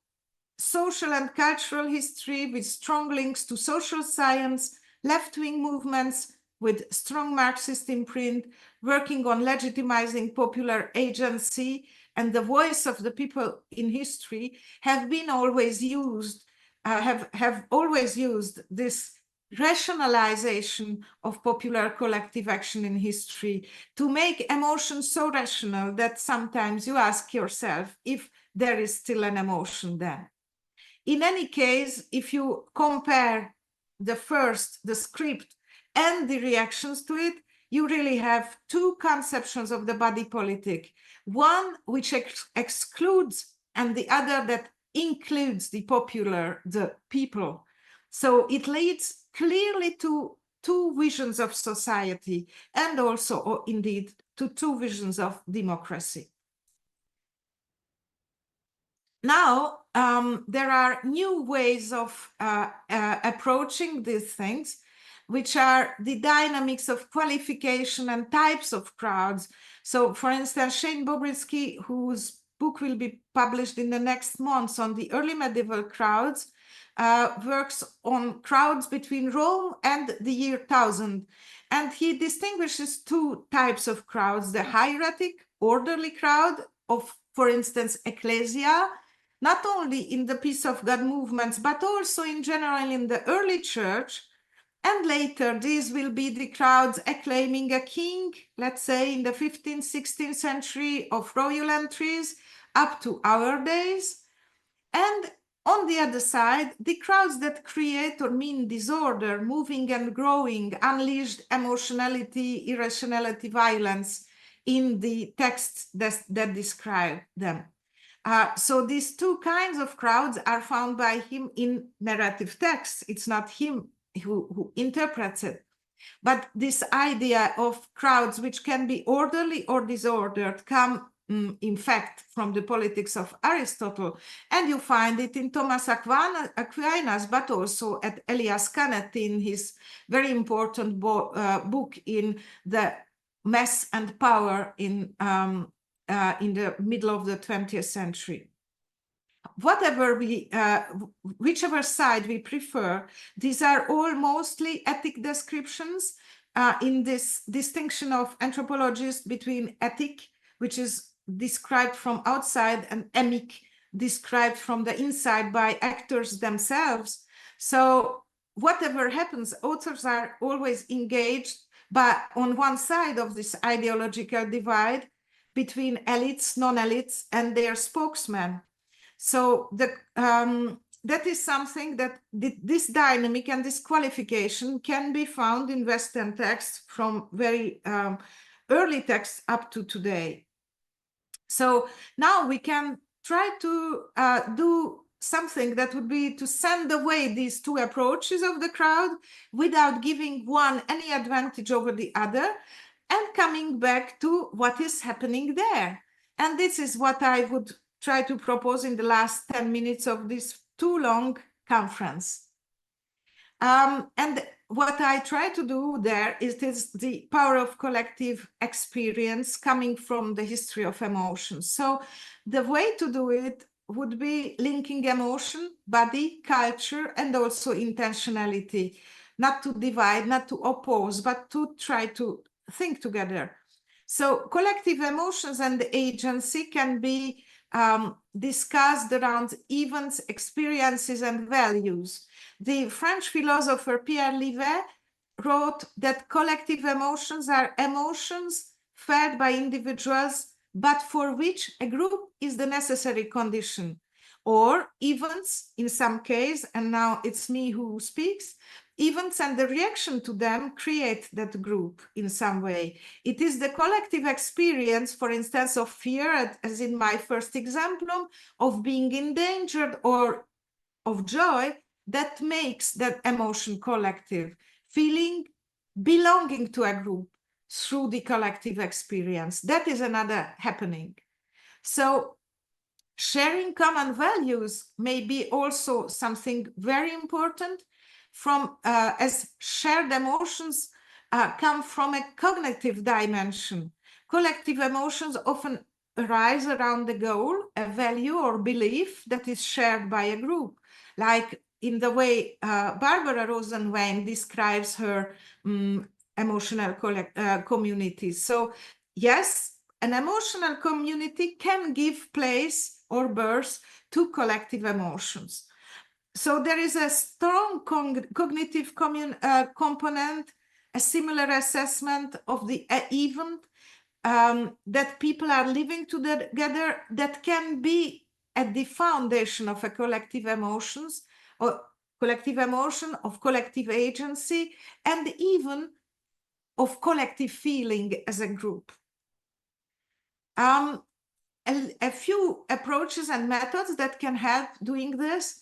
social and cultural history with strong links to social science, left-wing movements with strong Marxist imprint, working on legitimizing popular agency and the voice of the people in history have been always used, have always used this rationalization of popular collective action in history to make emotions so rational that sometimes you ask yourself if there is still an emotion there. In any case, if you compare the script and the reactions to it, you really have two conceptions of the body politic. One which excludes and the other that includes the popular, the people. So it leads clearly to two visions of society and also, or indeed, to two visions of democracy. Now, there are new ways of approaching these things, which are the dynamics of qualification and types of crowds. So, for instance, Shane Bobriski, whose book will be published in the next months on the early medieval crowds, works on crowds between Rome and the year 1000. And he distinguishes two types of crowds, the hieratic, orderly crowd of, for instance, ecclesia, not only in the peace of God movements, but also in general in the early church. And later, these will be the crowds acclaiming a king, let's say in the 15th, 16th century of royal entries up to our days. And on the other side, the crowds that create or mean disorder, moving and growing, unleashed emotionality, irrationality, violence in the texts that describe them. So these two kinds of crowds are found by him in narrative texts. It's not him who interprets it. But this idea of crowds which can be orderly or disordered come, in fact, from the politics of Aristotle. And you find it in Thomas Aquinas, but also at Elias Canet in his very important book in the Mess and Power in the middle of the 20th century. Whatever whichever side we prefer, these are all mostly ethic descriptions in this distinction of anthropologists between ethic, which is described from outside, and emic, described from the inside by actors themselves. So whatever happens, authors are always engaged, but on one side of this ideological divide between elites, non-elites, and their spokesmen. So that is something that this dynamic and this qualification can be found in Western texts from very early texts up to today. So now we can try to do something that would be to send away these two approaches of the crowd without giving one any advantage over the other, and coming back to what is happening there. And this is what I would try to propose in the last 10 minutes of this too long conference. And what I try to do there is the power of collective experience coming from the history of emotions. So the way to do it would be linking emotion, body, culture, and also intentionality, not to divide, not to oppose, but to try to think together. So collective emotions and agency can be discussed around events, experiences, and values. The French philosopher Pierre Livet wrote that collective emotions are emotions felt by individuals, but for which a group is the necessary condition. Or events, in some case, and now it's me who speaks, events and the reaction to them create that group in some way. It is the collective experience, for instance, of fear, as in my first example, of being endangered, or of joy, that makes that emotion collective, feeling belonging to a group through the collective experience. That is another happening. So sharing common values may be also something very important, from as shared emotions come from a cognitive dimension. Collective emotions often arise around the goal, a value or belief that is shared by a group, like in the way Barbara Rosenwein describes her emotional communities. So yes, an emotional community can give place or birth to collective emotions. So there is a strong cognitive component, a similar assessment of the event that people are living together, that can be at the foundation of a collective emotions, or collective emotion, of collective agency, and even of collective feeling as a group. A few approaches and methods that can help doing this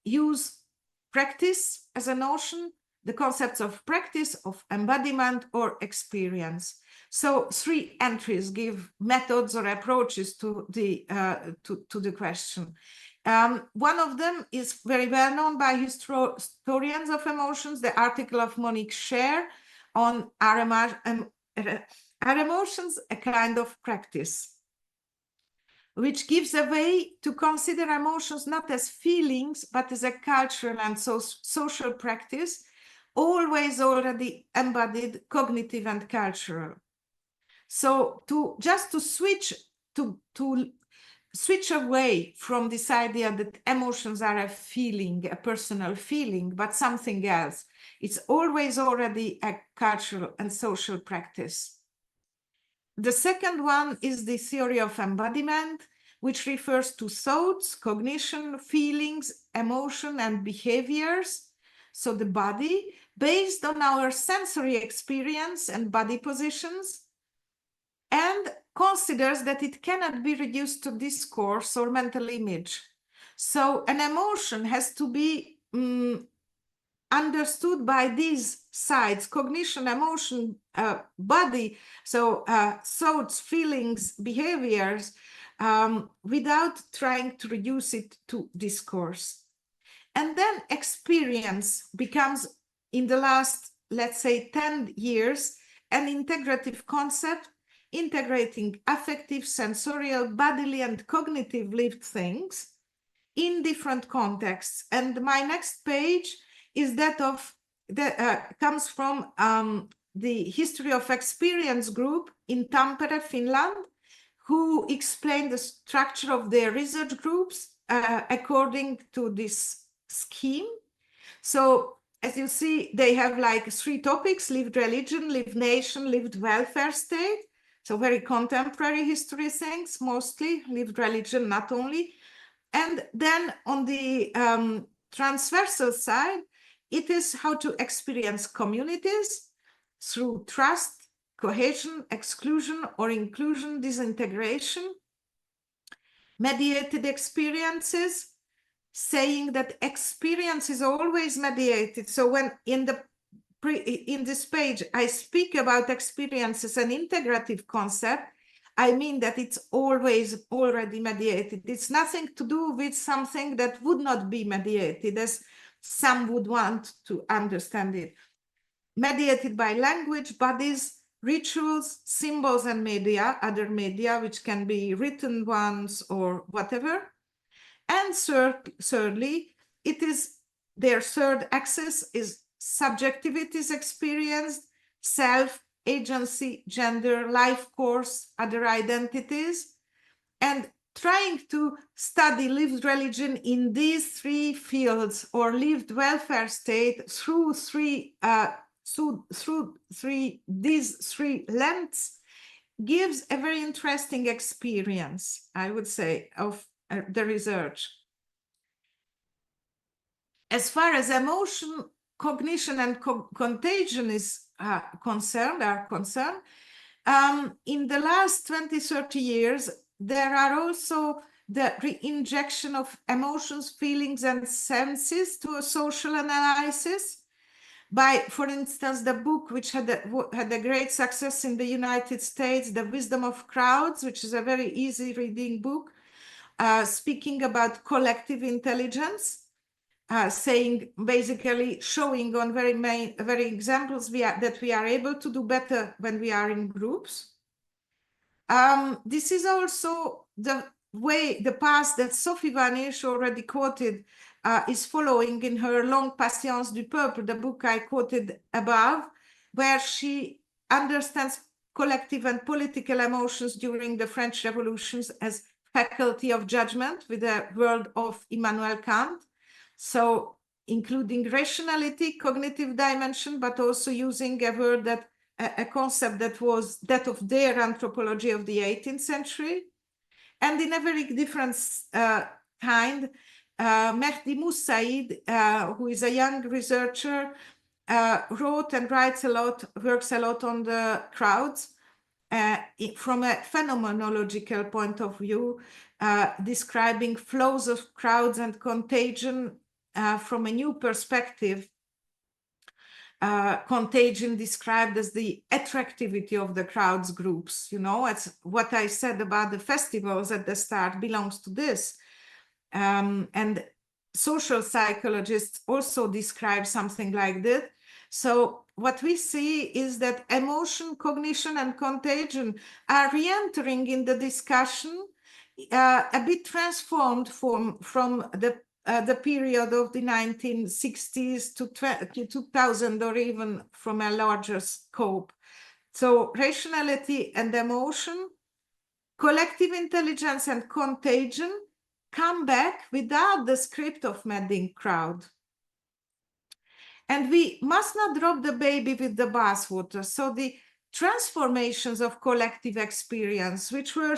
use practice as a notion, the concepts of practice, of embodiment, or experience. So 3 entries give methods or approaches to the question. One of them is very well known by historians of emotions, the article of Monique Scher on Are Emotions a Kind of Practice?, which gives a way to consider emotions not as feelings, but as a cultural and social practice, always already embodied, cognitive and cultural. So to switch away from this idea that emotions are a feeling, a personal feeling, but something else. It's always already a cultural and social practice. The second one is the theory of embodiment, which refers to thoughts, cognition, feelings, emotion, and behaviors. So the body, based on our sensory experience and body positions, and considers that it cannot be reduced to discourse or mental image. So an emotion has to be understood by these sides: cognition, emotion, body, so thoughts, feelings, behaviors, without trying to reduce it to discourse. And then experience becomes, in the last, let's say, 10 years, an integrative concept, integrating affective, sensorial, bodily, and cognitive lived things in different contexts. And my next page is that of comes from the History of Experience group in Tampere, Finland, who explained the structure of their research groups according to this scheme. So as you see, they have like 3 topics: lived religion, lived nation, lived welfare state. So very contemporary history things, mostly lived religion, not only. And then on the transversal side, it is how to experience communities through trust, cohesion, exclusion or inclusion, disintegration, mediated experiences, saying that experience is always mediated. So when in this page I speak about experience as an integrative concept, I mean that it's always already mediated. It's nothing to do with something that would not be mediated, as some would want to understand it. Mediated by language, bodies, rituals, symbols, and media, other media, which can be written ones or whatever. And thirdly, it is their third axis is subjectivities experienced, self, agency, gender, life course, other identities. and trying to study lived religion in these three fields, or lived welfare state, through these three lenses, gives a very interesting experience, I would say, of the research. As far as emotion, cognition, and contagion are concerned, in the last 20, 30 years, there are also the re-injection of emotions, feelings, and senses to a social analysis by, for instance, the book which had a great success in the United States, The Wisdom of Crowds, which is a very easy reading book, speaking about collective intelligence. Basically showing on very examples that we are able to do better when we are in groups. This is also the path that Sophie Vanish already quoted is following in her Longue Patience du Peuple, the book I quoted above, where she understands collective and political emotions during the French revolutions as faculty of judgment, with the word of Immanuel Kant. So including rationality, cognitive dimension, but also using a word that, a concept that was that of their anthropology of the 18th century. And in a very different kind, Mehdi Moussaïd, who is a young researcher, wrote and writes a lot, works a lot on the crowds from a phenomenological point of view, describing flows of crowds and contagion from a new perspective. Contagion described as the attractivity of the crowds groups. You know, it's what I said about the festivals at the start belongs to this. And social psychologists also describe something like this. So what we see is that emotion, cognition, and contagion are re-entering in the discussion, a bit transformed from the period of the 1960s to 2000, or even from a larger scope. So rationality and emotion, collective intelligence, and contagion come back without the script of madding crowd. And we must not drop the baby with the bathwater. So the transformations of collective experience, which were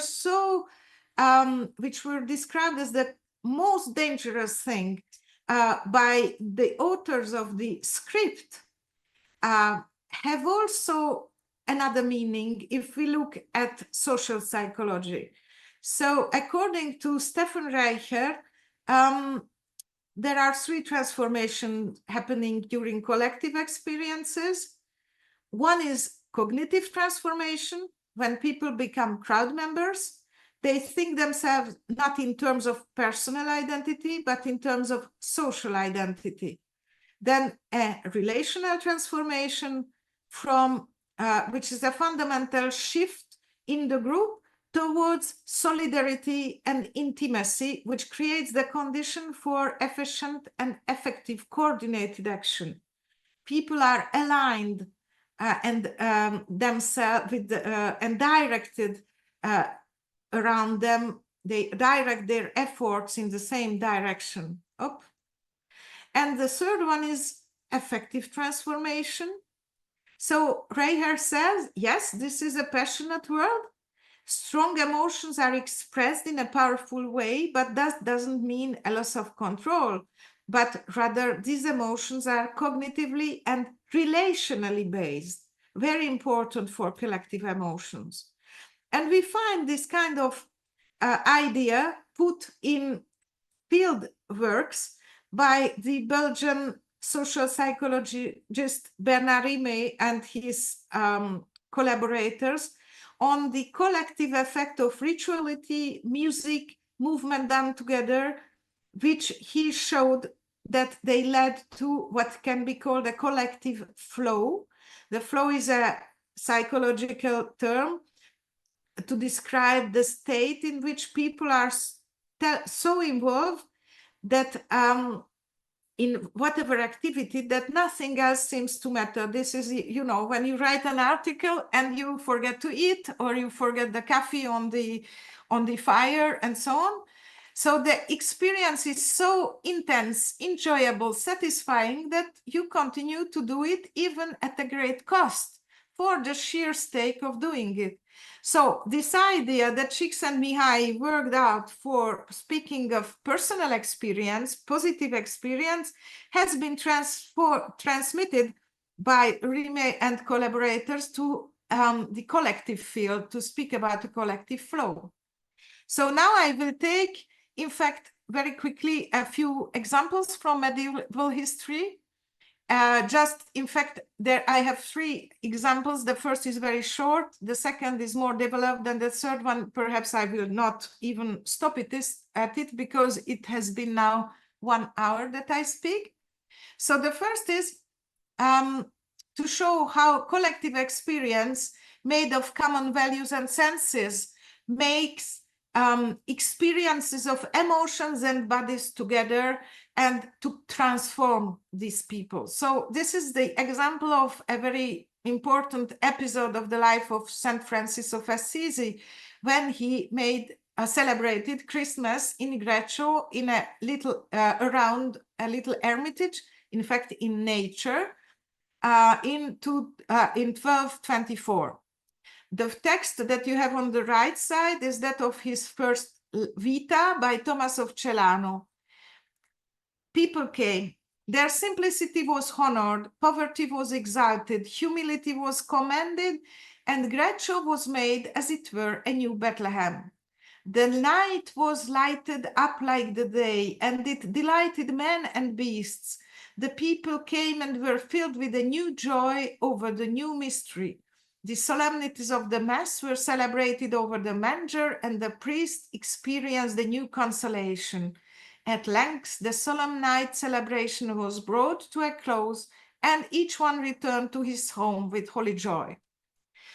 described as the most dangerous thing by the authors of the script, have also another meaning if we look at social psychology. So according to Stefan Reicher, there are three transformations happening during collective experiences. One is cognitive transformation, when people become crowd members. They think themselves not in terms of personal identity, but in terms of social identity. Then a relational transformation from, which is a fundamental shift in the group towards solidarity and intimacy, which creates the condition for efficient and effective coordinated action. People are aligned and themselves with and directed around them. They direct their efforts in the same direction. And the third one is affective transformation. So Reicher says, yes, this is a passionate world. Strong emotions are expressed in a powerful way, but that doesn't mean a loss of control, but rather these emotions are cognitively and relationally based, very important for collective emotions. And we find this kind of idea put in field works by the Belgian social psychologist Bernard Rimet and his collaborators on the collective effect of rituality, music, movement done together, which he showed that they led to what can be called a collective flow. The flow is a psychological term to describe the state in which people are so involved that in whatever activity, that nothing else seems to matter. This is, you know, when you write an article and you forget to eat, or you forget the coffee on the fire and so on. So the experience is so intense, enjoyable, satisfying that you continue to do it even at a great cost for the sheer sake of doing it. So this idea that Csikszentmihalyi worked out for speaking of personal experience, positive experience, has been transmitted by Rime and collaborators to the collective field, to speak about the collective flow. So now I will take, in fact, very quickly, a few examples from medieval history. In fact, there I have 3 examples. The first is very short, the second is more developed, and the third one, perhaps I will not even stop at it because it has been now 1 hour that I speak. So the first is to show how collective experience made of common values and senses makes experiences of emotions and bodies together and to transform these people. So this is the example of a very important episode of the life of St. Francis of Assisi, when he made a celebrated Christmas in Greccio in a little around a little hermitage, in fact in nature, in 1224. The text that you have on the right side is that of his first Vita by Thomas of Celano. People came, their simplicity was honored, poverty was exalted, humility was commended, and Greccio was made, as it were, a new Bethlehem. The night was lighted up like the day, and it delighted men and beasts. The people came and were filled with a new joy over the new mystery. The solemnities of the Mass were celebrated over the manger, and the priest experienced a new consolation. At length, the solemn night celebration was brought to a close, and each one returned to his home with holy joy.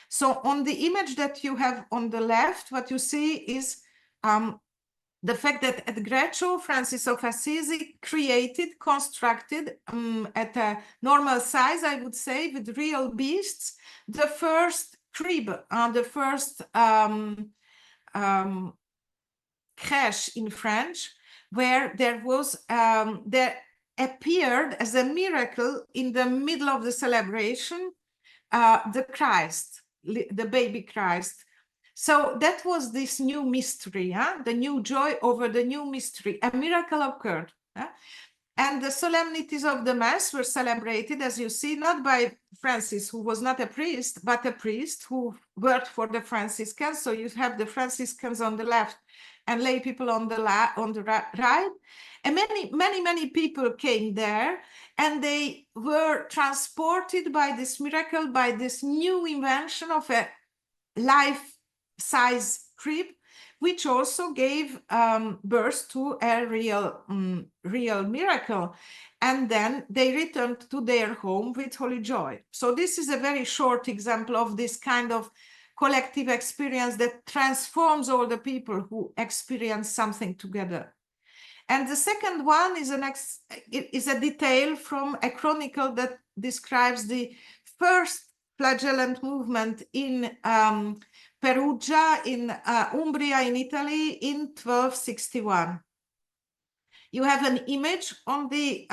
So on the image that you have on the left, what you see is the fact that at Greccio, Francis of Assisi constructed at a normal size, I would say, with real beasts, the first crib, the first crèche in French, where there appeared as a miracle in the middle of the celebration, the Christ, the baby Christ. So that was this new mystery, the new joy over the new mystery. A miracle occurred. And the solemnities of the Mass were celebrated, as you see, not by Francis, who was not a priest, but a priest who worked for the Franciscans. So you have the Franciscans on the left and lay people on the right. And many people came there, and they were transported by this miracle, by this new invention of a life-size crib, which also gave birth to a real miracle. And then they returned to their home with holy joy. So this is a very short example of this kind of collective experience that transforms all the people who experience something together. And the second one is a detail from a chronicle that describes the first flagellant movement in Perugia, in Umbria, in Italy, in 1261. You have an image on the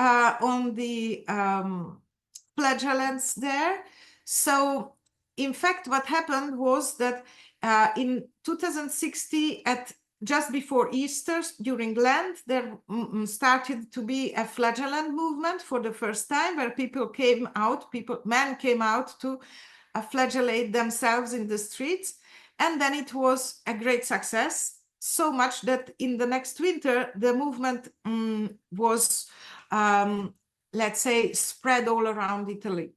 flagellants there. So, in fact, what happened was that in 2060, just before Easter, during Lent, there started to be a flagellant movement for the first time, where men came out to flagellate themselves in the streets. And then it was a great success, so much that in the next winter, the movement was, let's say, spread all around Italy.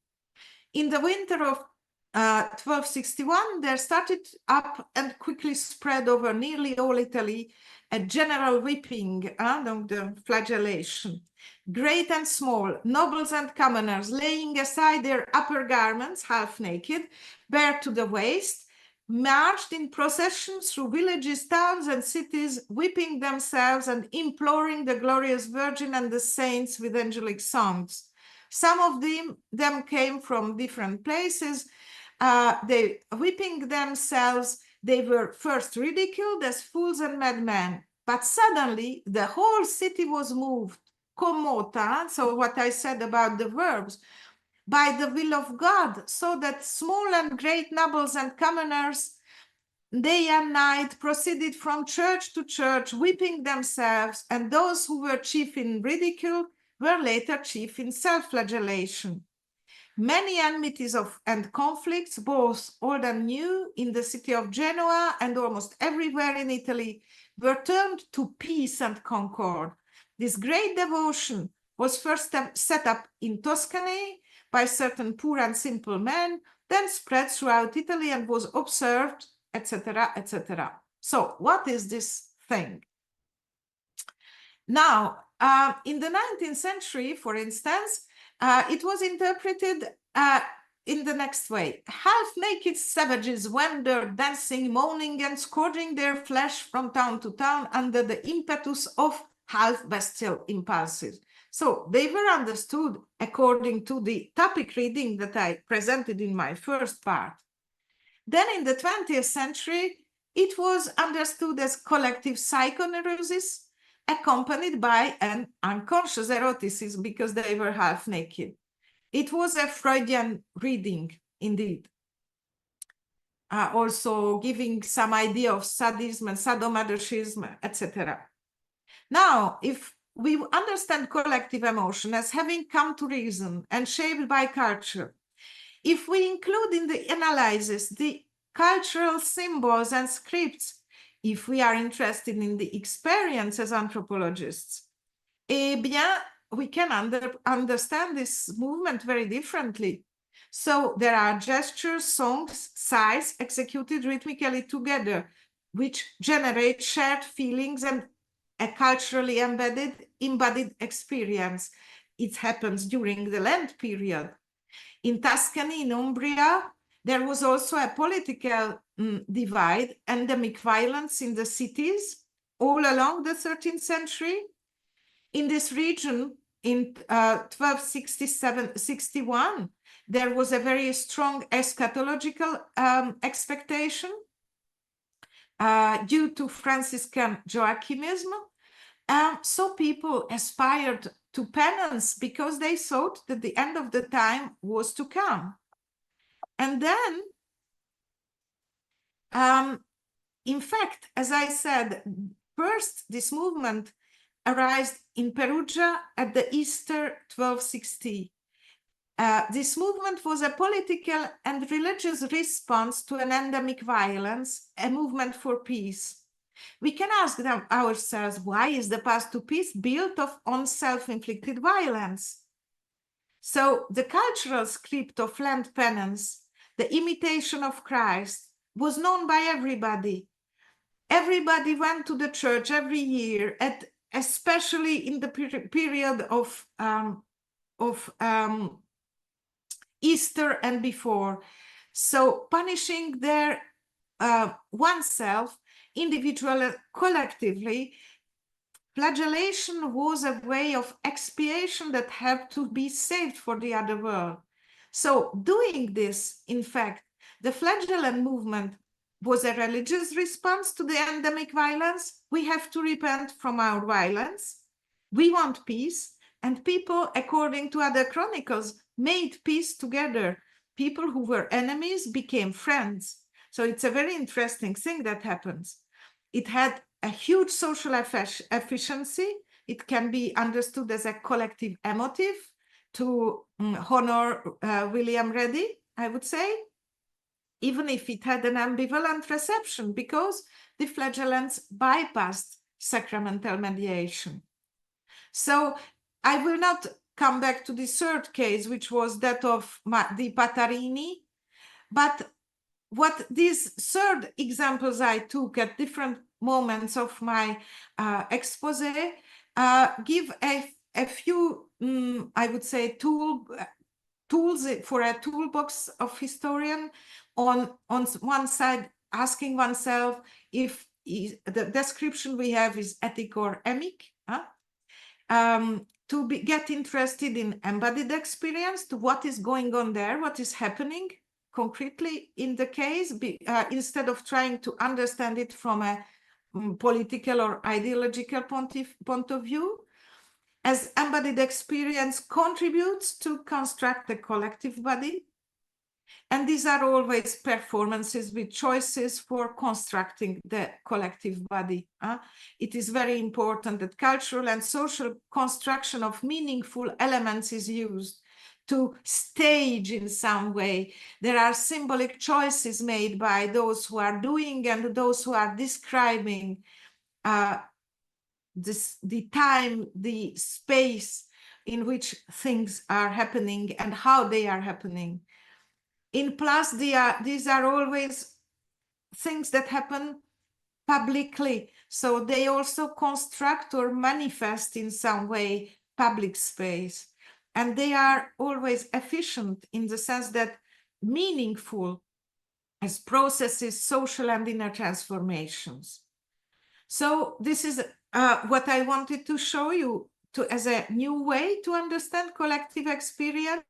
In the winter of 1261, there started up and quickly spread over nearly all Italy a general whipping, the flagellation. Great and small, nobles and commoners, laying aside their upper garments, half naked, bare to the waist, marched in processions through villages, towns, and cities, weeping themselves and imploring the glorious Virgin and the saints with angelic songs. Some of them came from different places. They weeping themselves. They were first ridiculed as fools and madmen, but suddenly the whole city was moved, kommota, so what I said about the verbs, by the will of God, so that small and great nobles and commoners, day and night, proceeded from church to church, weeping themselves, and those who were chief in ridicule were later chief in self-flagellation. Many enmities and conflicts, both old and new, in the city of Genoa and almost everywhere in Italy, were turned to peace and concord. This great devotion was first set up in Tuscany by certain poor and simple men, then spread throughout Italy and was observed, etc., etc. So what is this thing? Now, in the 19th century, for instance, it was interpreted in the next way. Half-naked savages wandered, dancing, moaning, and scourging their flesh from town to town under the impetus of half-bestial impulses. So they were understood according to the topic reading that I presented in my first part. Then in the 20th century, it was understood as collective psychoneurosis, accompanied by an unconscious eroticism because they were half naked. It was a Freudian reading, indeed. Also giving some idea of sadism and sadomasochism, etc. Now, if we understand collective emotion as having come to reason and shaped by culture, if we include in the analysis the cultural symbols and scripts, if we are interested in the experience as anthropologists, eh bien, we can understand this movement very differently. So there are gestures, songs, sighs executed rhythmically together, which generate shared feelings and a culturally embodied experience. It happens during the Lent period. In Tuscany, in Umbria, there was also a political divide, endemic violence in the cities all along the 13th century. In this region, in 1267-61, there was a very strong eschatological expectation due to Franciscan Joachimism. So people aspired to penance because they thought that the end of the time was to come. And then, in fact, as I said, first this movement arose in Perugia at the Easter 1260. This movement was a political and religious response to an endemic violence, a movement for peace. We can ask ourselves, why is the path to peace built on self-inflicted violence? So the cultural script of Lent penance, the imitation of Christ, was known by everybody. Everybody went to the church every year, especially in the period of Easter and before. So punishing their oneself, individually, collectively, flagellation was a way of expiation that had to be saved for the other world. So doing this, in fact, the flagellant movement was a religious response to the endemic violence. We have to repent from our violence. We want peace. And people, according to other chronicles, made peace together. People who were enemies became friends. So it's a very interesting thing that happens. It had a huge social efficiency. It can be understood as a collective emotive to honor William Reddy, I would say, even if it had an ambivalent reception because the flagellants bypassed sacramental mediation. So I will not come back to the third case, which was that of the Patarini, but what these third examples I took at different moments of my expose give a few, I would say, tools for a toolbox of historian. On one side, asking oneself if the description we have is ethic or emic. To get interested in embodied experience, to what is going on there, what is happening concretely in the case, instead of trying to understand it from a political or ideological point of view, as embodied experience contributes to construct the collective body. And these are always performances with choices for constructing the collective body. It is very important that cultural and social construction of meaningful elements is used to stage in some way. There are symbolic choices made by those who are doing and those who are describing the time, the space in which things are happening and how they are happening. In plus, these are always things that happen publicly, so they also construct or manifest in some way public space. And they are always efficient in the sense that meaningful as processes, social and inner transformations. So this is what I wanted to show you as a new way to understand collective experience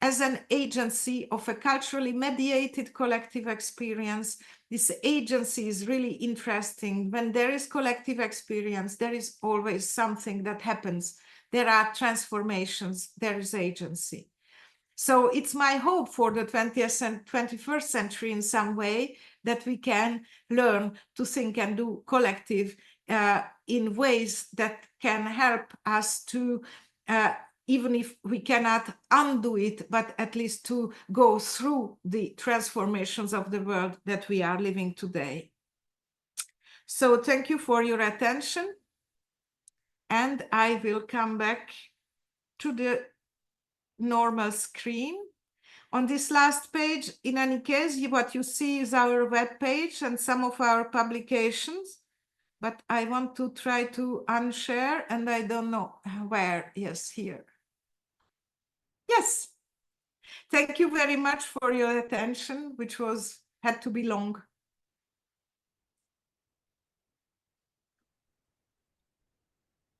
as an agency of a culturally mediated collective experience. This agency is really interesting. When there is collective experience, there is always something that happens. There are transformations, there is agency. So it's my hope for the 20th and 21st century in some way that we can learn to think and do collective in ways that can help us to even if we cannot undo it, but at least to go through the transformations of the world that we are living today. So thank you for your attention. And I will come back to the normal screen. On this last page, in any case, what you see is our web page and some of our publications. But I want to try to unshare, and I don't know where. Yes, here. Yes. Thank you very much for your attention, which had to be long.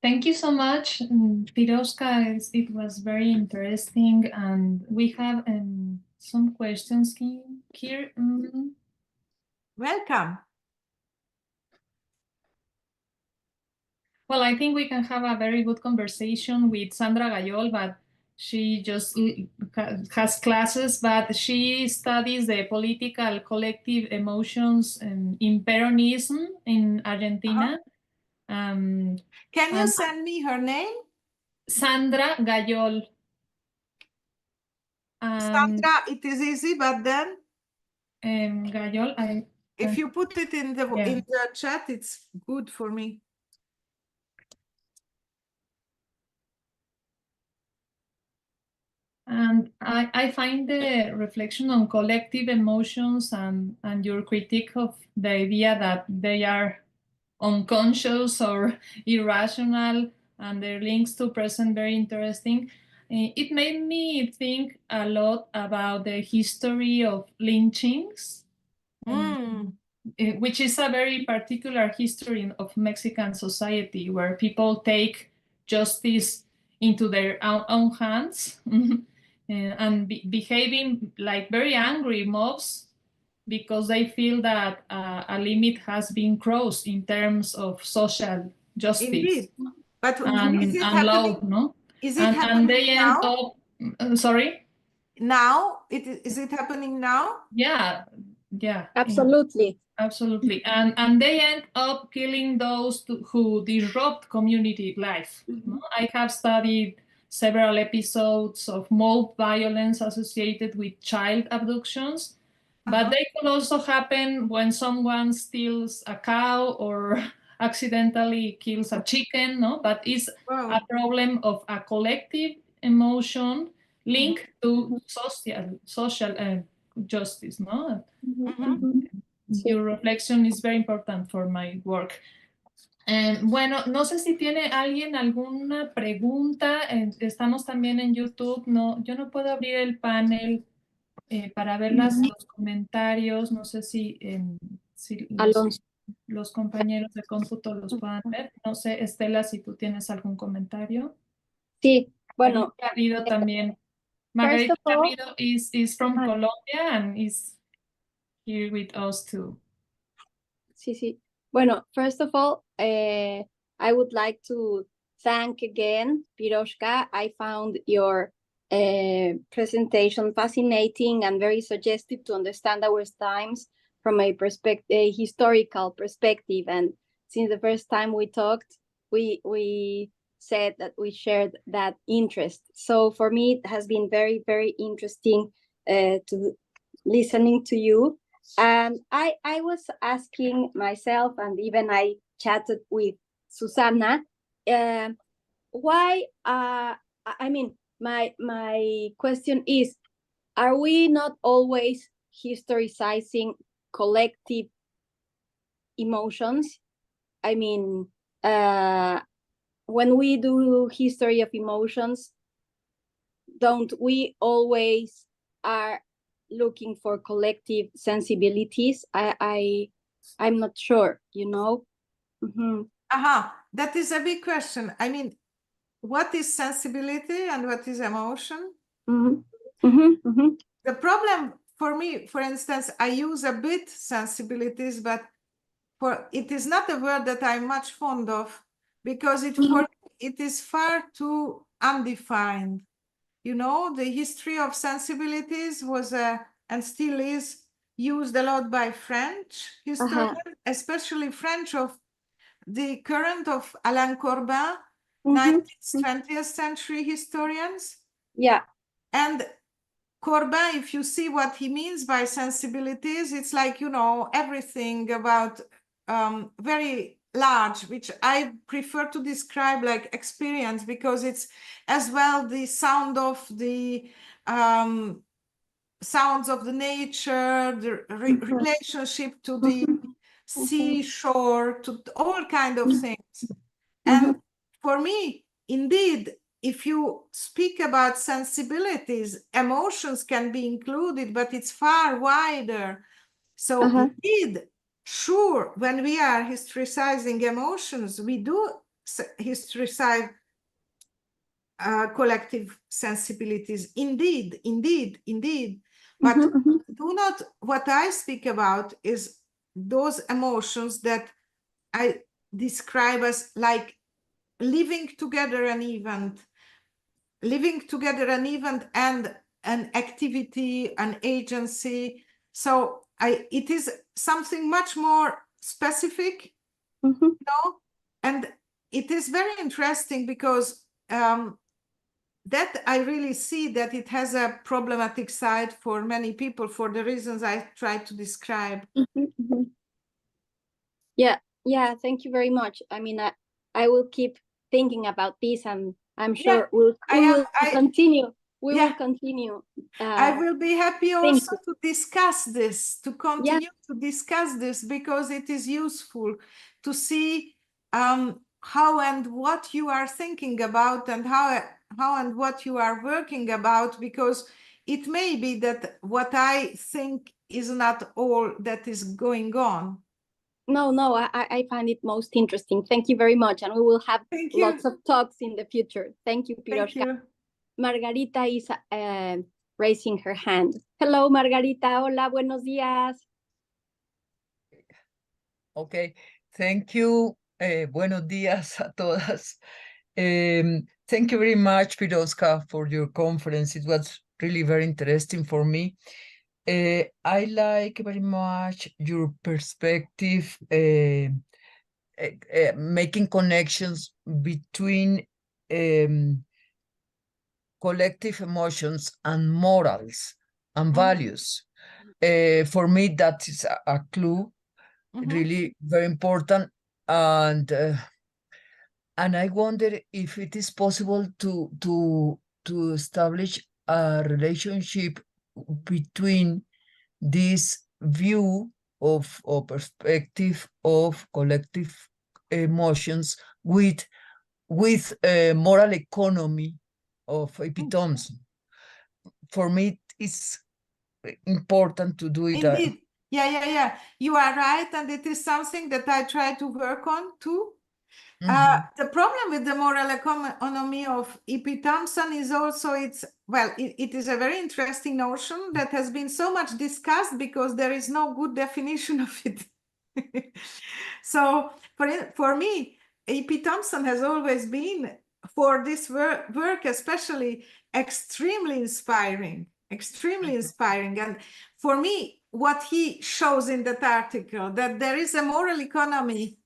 Thank you so much, Piroska. It was very interesting, and we have some questions here. Welcome. Well, I think we can have a very good conversation with Sandra Gayol, but she just has classes, but she studies the political collective emotions in Peronism in Argentina. Can you send me her name? Sandra Gayol. Sandra, it is easy, but then Gayol, if you put it in the chat, it's good for me. And I find the reflection on collective emotions and your critique of the idea that they are unconscious or irrational and their links to present very interesting. It made me think a lot about the history of lynchings, which is a very particular history of Mexican society where people take justice into their own hands and behaving like very angry mobs because they feel that a limit has been crossed in terms of social justice. Indeed. But is it happening? No? Is it happening and they end now? up, sorry? Now? Is it happening now? Yeah. Absolutely. Absolutely. And they end up killing those who disrupt community life. I have studied several episodes of mob violence associated with child abductions, but they could also happen when someone steals a cow or accidentally kills a chicken, no? But it's a problem of a collective emotion linked to social justice, no? Your reflection is very important for my work. Bueno, no sé si tiene alguien alguna pregunta. Estamos también en YouTube. No, yo no puedo abrir el panel para ver los comentarios. No sé si, si Alonso. los compañeros de cómputo los puedan ver. No sé, Estela, si tú tienes algún comentario. Sí, bueno. Margarita Garrido también. First Margarita of all, Garrido is from Colombia and is here with us too. sí, sí. Bueno, first of all, I would like to thank again, Piroska. I found your presentation fascinating and very suggestive to understand our times from a historical perspective. And since the first time we talked, we said that we shared that interest. So for me, it has been very, very interesting to listening to you. And I was asking myself, and even I chatted with Susanna, why, I mean, my question is, are we not always historicizing collective emotions? I mean, when we do history of emotions, don't we always are looking for collective sensibilities? I'm not sure, you know. That is a big question. I mean, what is sensibility and what is emotion? The problem for me, for instance, I use a bit sensibilities, but it is not a word that I'm much fond of, because it is far too undefined. You know, the history of sensibilities was and still is used a lot by French historians, especially French of the current of Alain Corbin, 19th, 20th century historians. Yeah. And Corbin, if you see what he means by sensibilities, it's like, you know, everything about very large, which I prefer to describe like experience, because it's as well the sound of the sounds of the nature, the relationship to the seashore, to all kind of things. And for me, indeed, if you speak about sensibilities, emotions can be included, but it's far wider. So indeed, sure, when we are historicizing emotions, we do historicize collective sensibilities. Indeed, indeed, indeed. But do not, what I speak about is those emotions that I describe as like living together an event and an activity, an agency. So it is something much more specific, you know? And it is very interesting because that I really see that it has a problematic side for many people for the reasons I tried to describe. Yeah, thank you very much. I mean, I will keep thinking about this, and I'm sure we will continue. We will continue. I will be happy also to discuss this, to continue to discuss this, because it is useful to see how and what you are thinking about, and how and what you are working about, because it may be that what I think is not all that is going on. No, I find it most interesting. Thank you very much. And we will have lots of talks in the future. Thank you, Piroska. Thank you. Margarita is raising her hand. Hello, Margarita. Hola, buenos días. Okay, thank you. Buenos días a todas. Thank you very much, Piroska, for your conference. It was really very interesting for me. I like very much your perspective, making connections between collective emotions and morals and values. For me, that is a clue, really very important. And I wonder if it is possible to establish a relationship between this view of or perspective of collective emotions with moral economy of A.P. Thompson. For me, it's important to do it. Indeed. Yeah. You are right, and it is something that I try to work on too. The problem with the moral economy of E.P. Thompson is also it is a very interesting notion that has been so much discussed because there is no good definition of it. So for me, E.P. Thompson has always been, for this work especially, extremely inspiring. And for me, what he shows in that article, that there is a moral economy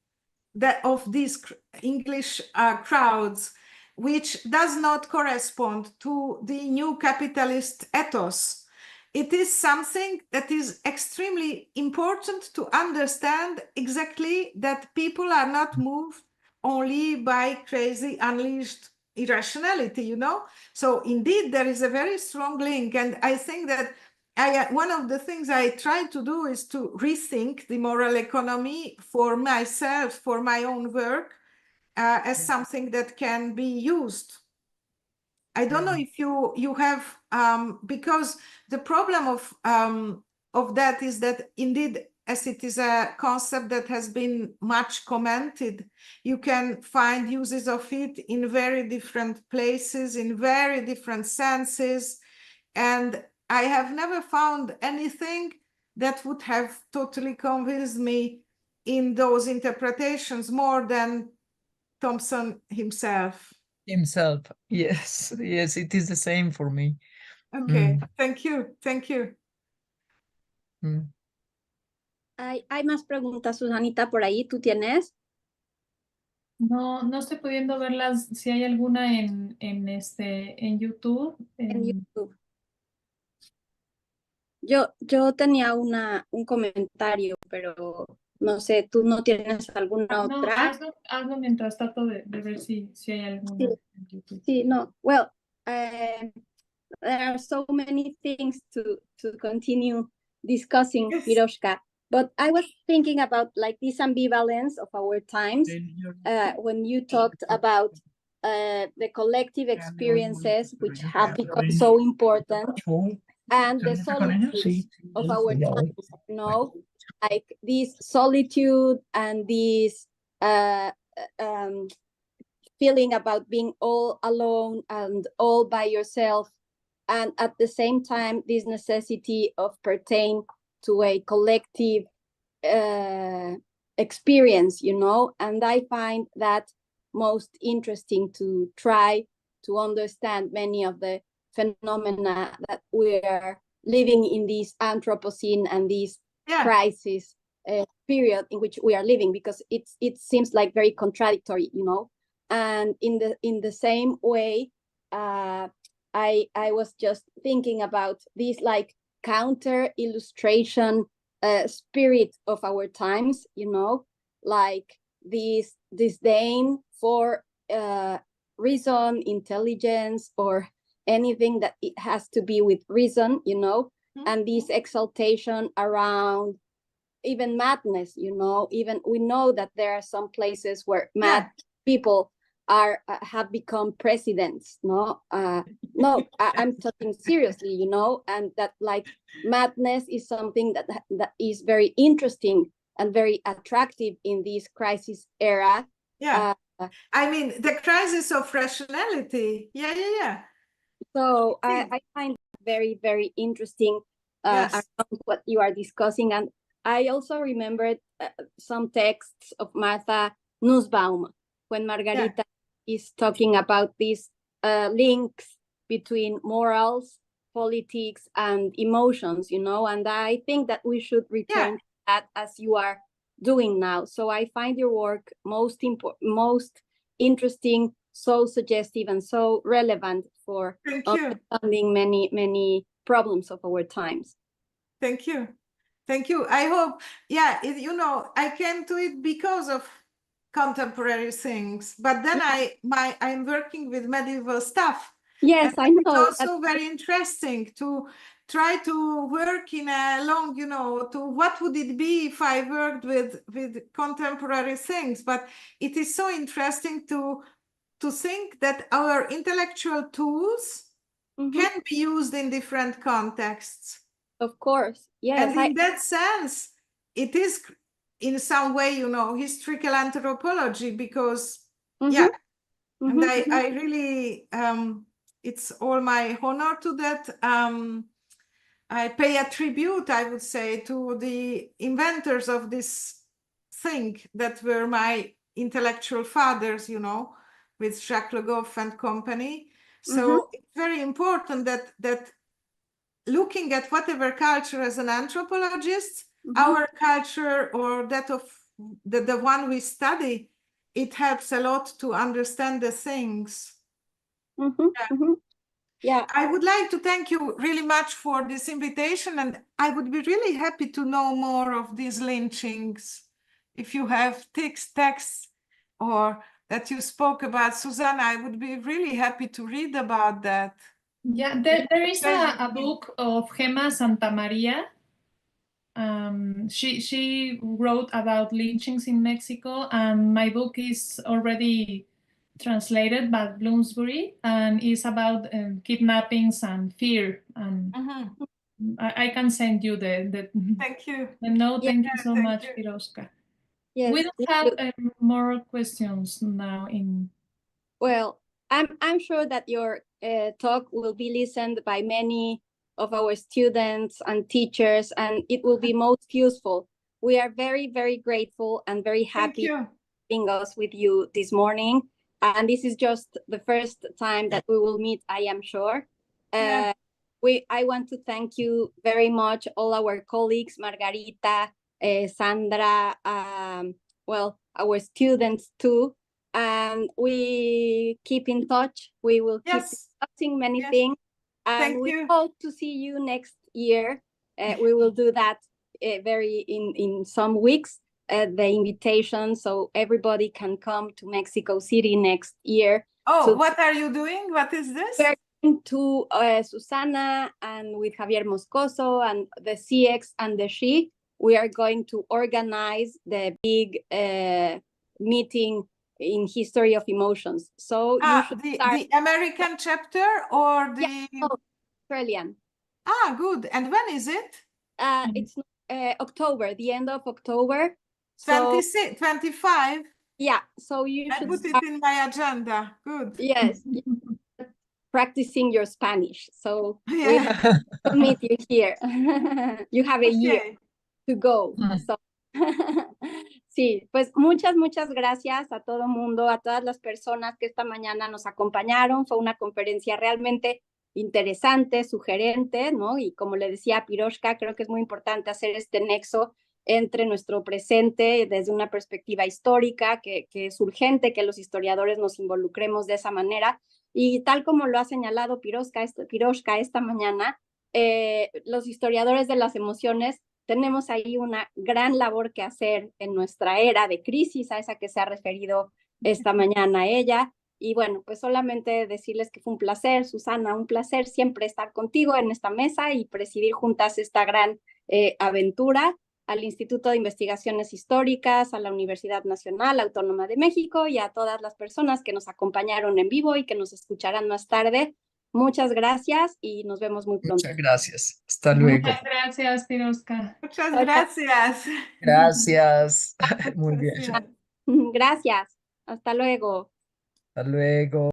of these English crowds, which does not correspond to the new capitalist ethos. It is something that is extremely important to understand exactly, that people are not moved only by crazy, unleashed irrationality, you know? So indeed, there is a very strong link. And I think that one of the things I try to do is to rethink the moral economy for myself, for my own work, as something that can be used. I don't know if you have, because the problem of that is that indeed, as it is a concept that has been much commented, you can find uses of it in very different places, in very different senses, and I have never found anything that would have totally convinced me in those interpretations more than Thompson himself. Yes, it is the same for me. Okay, thank you. Hay más preguntas, Susanita, por ahí. ¿Tú tienes? No estoy pudiendo verlas, si hay alguna en YouTube. En YouTube. Yo tenía un comentario, pero no sé, ¿tú no tienes alguna No, otra? hazlo mientras trato de ver si hay alguna en YouTube. Sí, no. Well, there are so many things to continue discussing, Yes. Piroska. But I was thinking about like this ambivalence of our times when you talked about the collective experiences which have become so important, and the solitude of our times, you know, like this solitude and this feeling about being all alone and all by yourself, and at the same time this necessity of pertain to a collective experience, you know. And I find that most interesting to try to understand many of the phenomena that we are living in this Anthropocene and this crisis period in which we are living, because it seems like very contradictory, you know. And in the same way, I was just thinking about this like counter illustration spirit of our times, you know, like this disdain for reason, intelligence, or anything that it has to be with reason, you know, and this exaltation around even madness, you know. Even we know that there are some places where mad people have become presidents. I'm talking seriously, you know, and that like madness is something that is very interesting and very attractive in this crisis era. I mean, the crisis of rationality. So I find very, very interesting around what you are discussing. And I also remembered some texts of Martha Nussbaum when Margarita is talking about these links between morals, politics, and emotions, you know. And I think that we should return to that as you are doing now. So I find your work most interesting, so suggestive, and so relevant for understanding many problems of our times. Thank you. I hope, you know, I came to it because of contemporary things, but then I'm working with medieval stuff. Yes, I know. It's also very interesting to try to work in a long, you know, to what would it be if I worked with contemporary things. But it is so interesting to think that our intellectual tools can be used in different contexts. Of course, yes. And in that sense, it is in some way, you know, historical anthropology, because, yeah, and I really, it's all my honor to that. I pay a tribute, I would say, to the inventors of this thing that were my intellectual fathers, you know, with Jacques Le Goff and company. So it's very important that looking at whatever culture as an anthropologist, our culture or that of the one we study, it helps a lot to understand the things. Yeah. I would like to thank you really much for this invitation, and I would be really happy to know more of these lynchings. If you have texts or that you spoke about, Susanna, I would be really happy to read about that. Yeah, there is a book of Gemma Santamaria. She wrote about lynchings in Mexico, and my book is already translated by Bloomsbury, and is about kidnappings and fear. And I can send you the Thank you. the note. Thank you so thank much, you. Piroska. Yes, We don't have more questions now in. Well, I'm sure that your talk will be listened by many of our students and teachers, and it will be most useful. We are very, very grateful and very happy being us with you this morning. And this is just the first time that we will meet, I am sure. I want to thank you very much, all our colleagues, Margarita, Sandra, well, our students too. And we keep in touch. We will keep discussing many things. And we hope to see you next year. We will do that in some weeks, the invitation, so everybody can come to Mexico City next year. Oh, what are you doing? What is this? We're going to Susana and with Javier Moscoso and the CX and the SHE. We are going to organize the big meeting in History of Emotions. So you should start the American chapter or the Australian. Good. And when is it? It's October, the end of October. 26, 25. Yeah, so you should put it in my agenda. Good. Yes. Practicing your Spanish. So we'll meet you here. You have a year to go. So sí, pues muchas gracias a todo mundo, a todas las personas que esta mañana nos acompañaron. Fue una conferencia realmente interesante, sugerente, ¿no? Y como le decía a Piroska, creo que es muy importante hacer este nexo entre nuestro presente desde una perspectiva histórica, que es urgente que los historiadores nos involucremos de esa manera. Y tal como lo ha señalado Piroska esta mañana, los historiadores de las emociones tenemos ahí una gran labor que hacer en nuestra era de crisis, a esa que se ha referido esta mañana ella. Y bueno, pues solamente decirles que fue un placer, Susana, un placer siempre estar contigo en esta mesa y presidir juntas esta gran aventura. Al Instituto de Investigaciones Históricas, a la Universidad Nacional Autónoma de México y a todas las personas que nos acompañaron en vivo y que nos escucharán más tarde. Muchas gracias y nos vemos muy pronto. Muchas gracias. Hasta luego. Muchas gracias, Piroska. Muchas gracias. Gracias. Muy bien. Gracias. Hasta luego. Hasta luego.